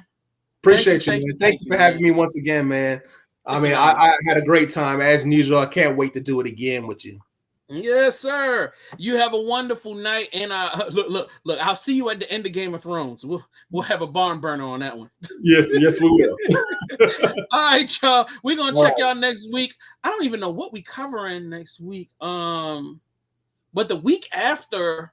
Appreciate you, man. Thank you for having me once again, man. I had a great time as usual. I can't wait to do it again with you. Yes, sir. You have a wonderful night, and look. I'll see you at the end of Game of Thrones. We'll have a barn burner on that one. Yes, we will. All right, y'all. We're gonna check y'all next week. I don't even know what we covering next week. But the week after,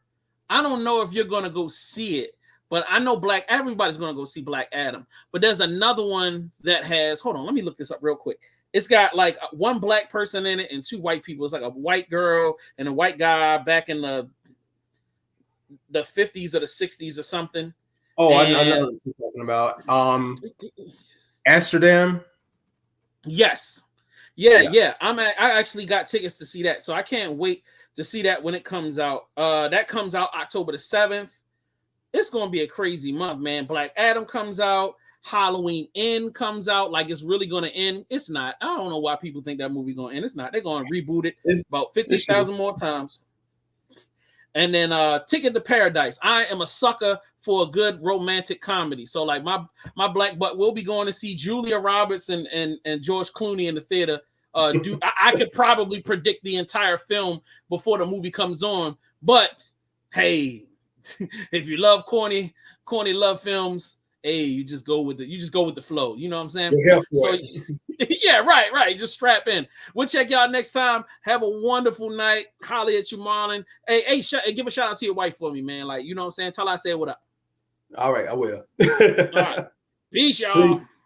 I don't know if you're gonna go see it. But I know everybody's gonna go see Black Adam. But there's another one that has. Hold on, let me look this up real quick. It's got like one black person in it and two white people. It's like a white girl and a white guy back in the 50s or the 60s or something. Oh, I know what you're talking about. Amsterdam. Yes. Yeah. I actually got tickets to see that, so I can't wait to see that when it comes out. That comes out October the 7th. It's gonna be a crazy month, man. Black Adam comes out. Halloween End comes out, like it's really going to end. It's not. I don't know why people think that movie's going to end. It's not. They're going to reboot it about 50,000 more times. And then Ticket to Paradise. I am a sucker for a good romantic comedy. So like my black butt will be going to see Julia Roberts and George Clooney in the theater. I could probably predict the entire film before the movie comes on. But hey, if you love corny love films, hey, you just go with the flow. You know what I'm saying? So, yeah, right. Just strap in. We'll check y'all next time. Have a wonderful night. Holler at you, Marlon. Hey, give a shout out to your wife for me, man. Like, you know what I'm saying? Tell her I said what up. All right, I will. All right. Peace, y'all. Peace.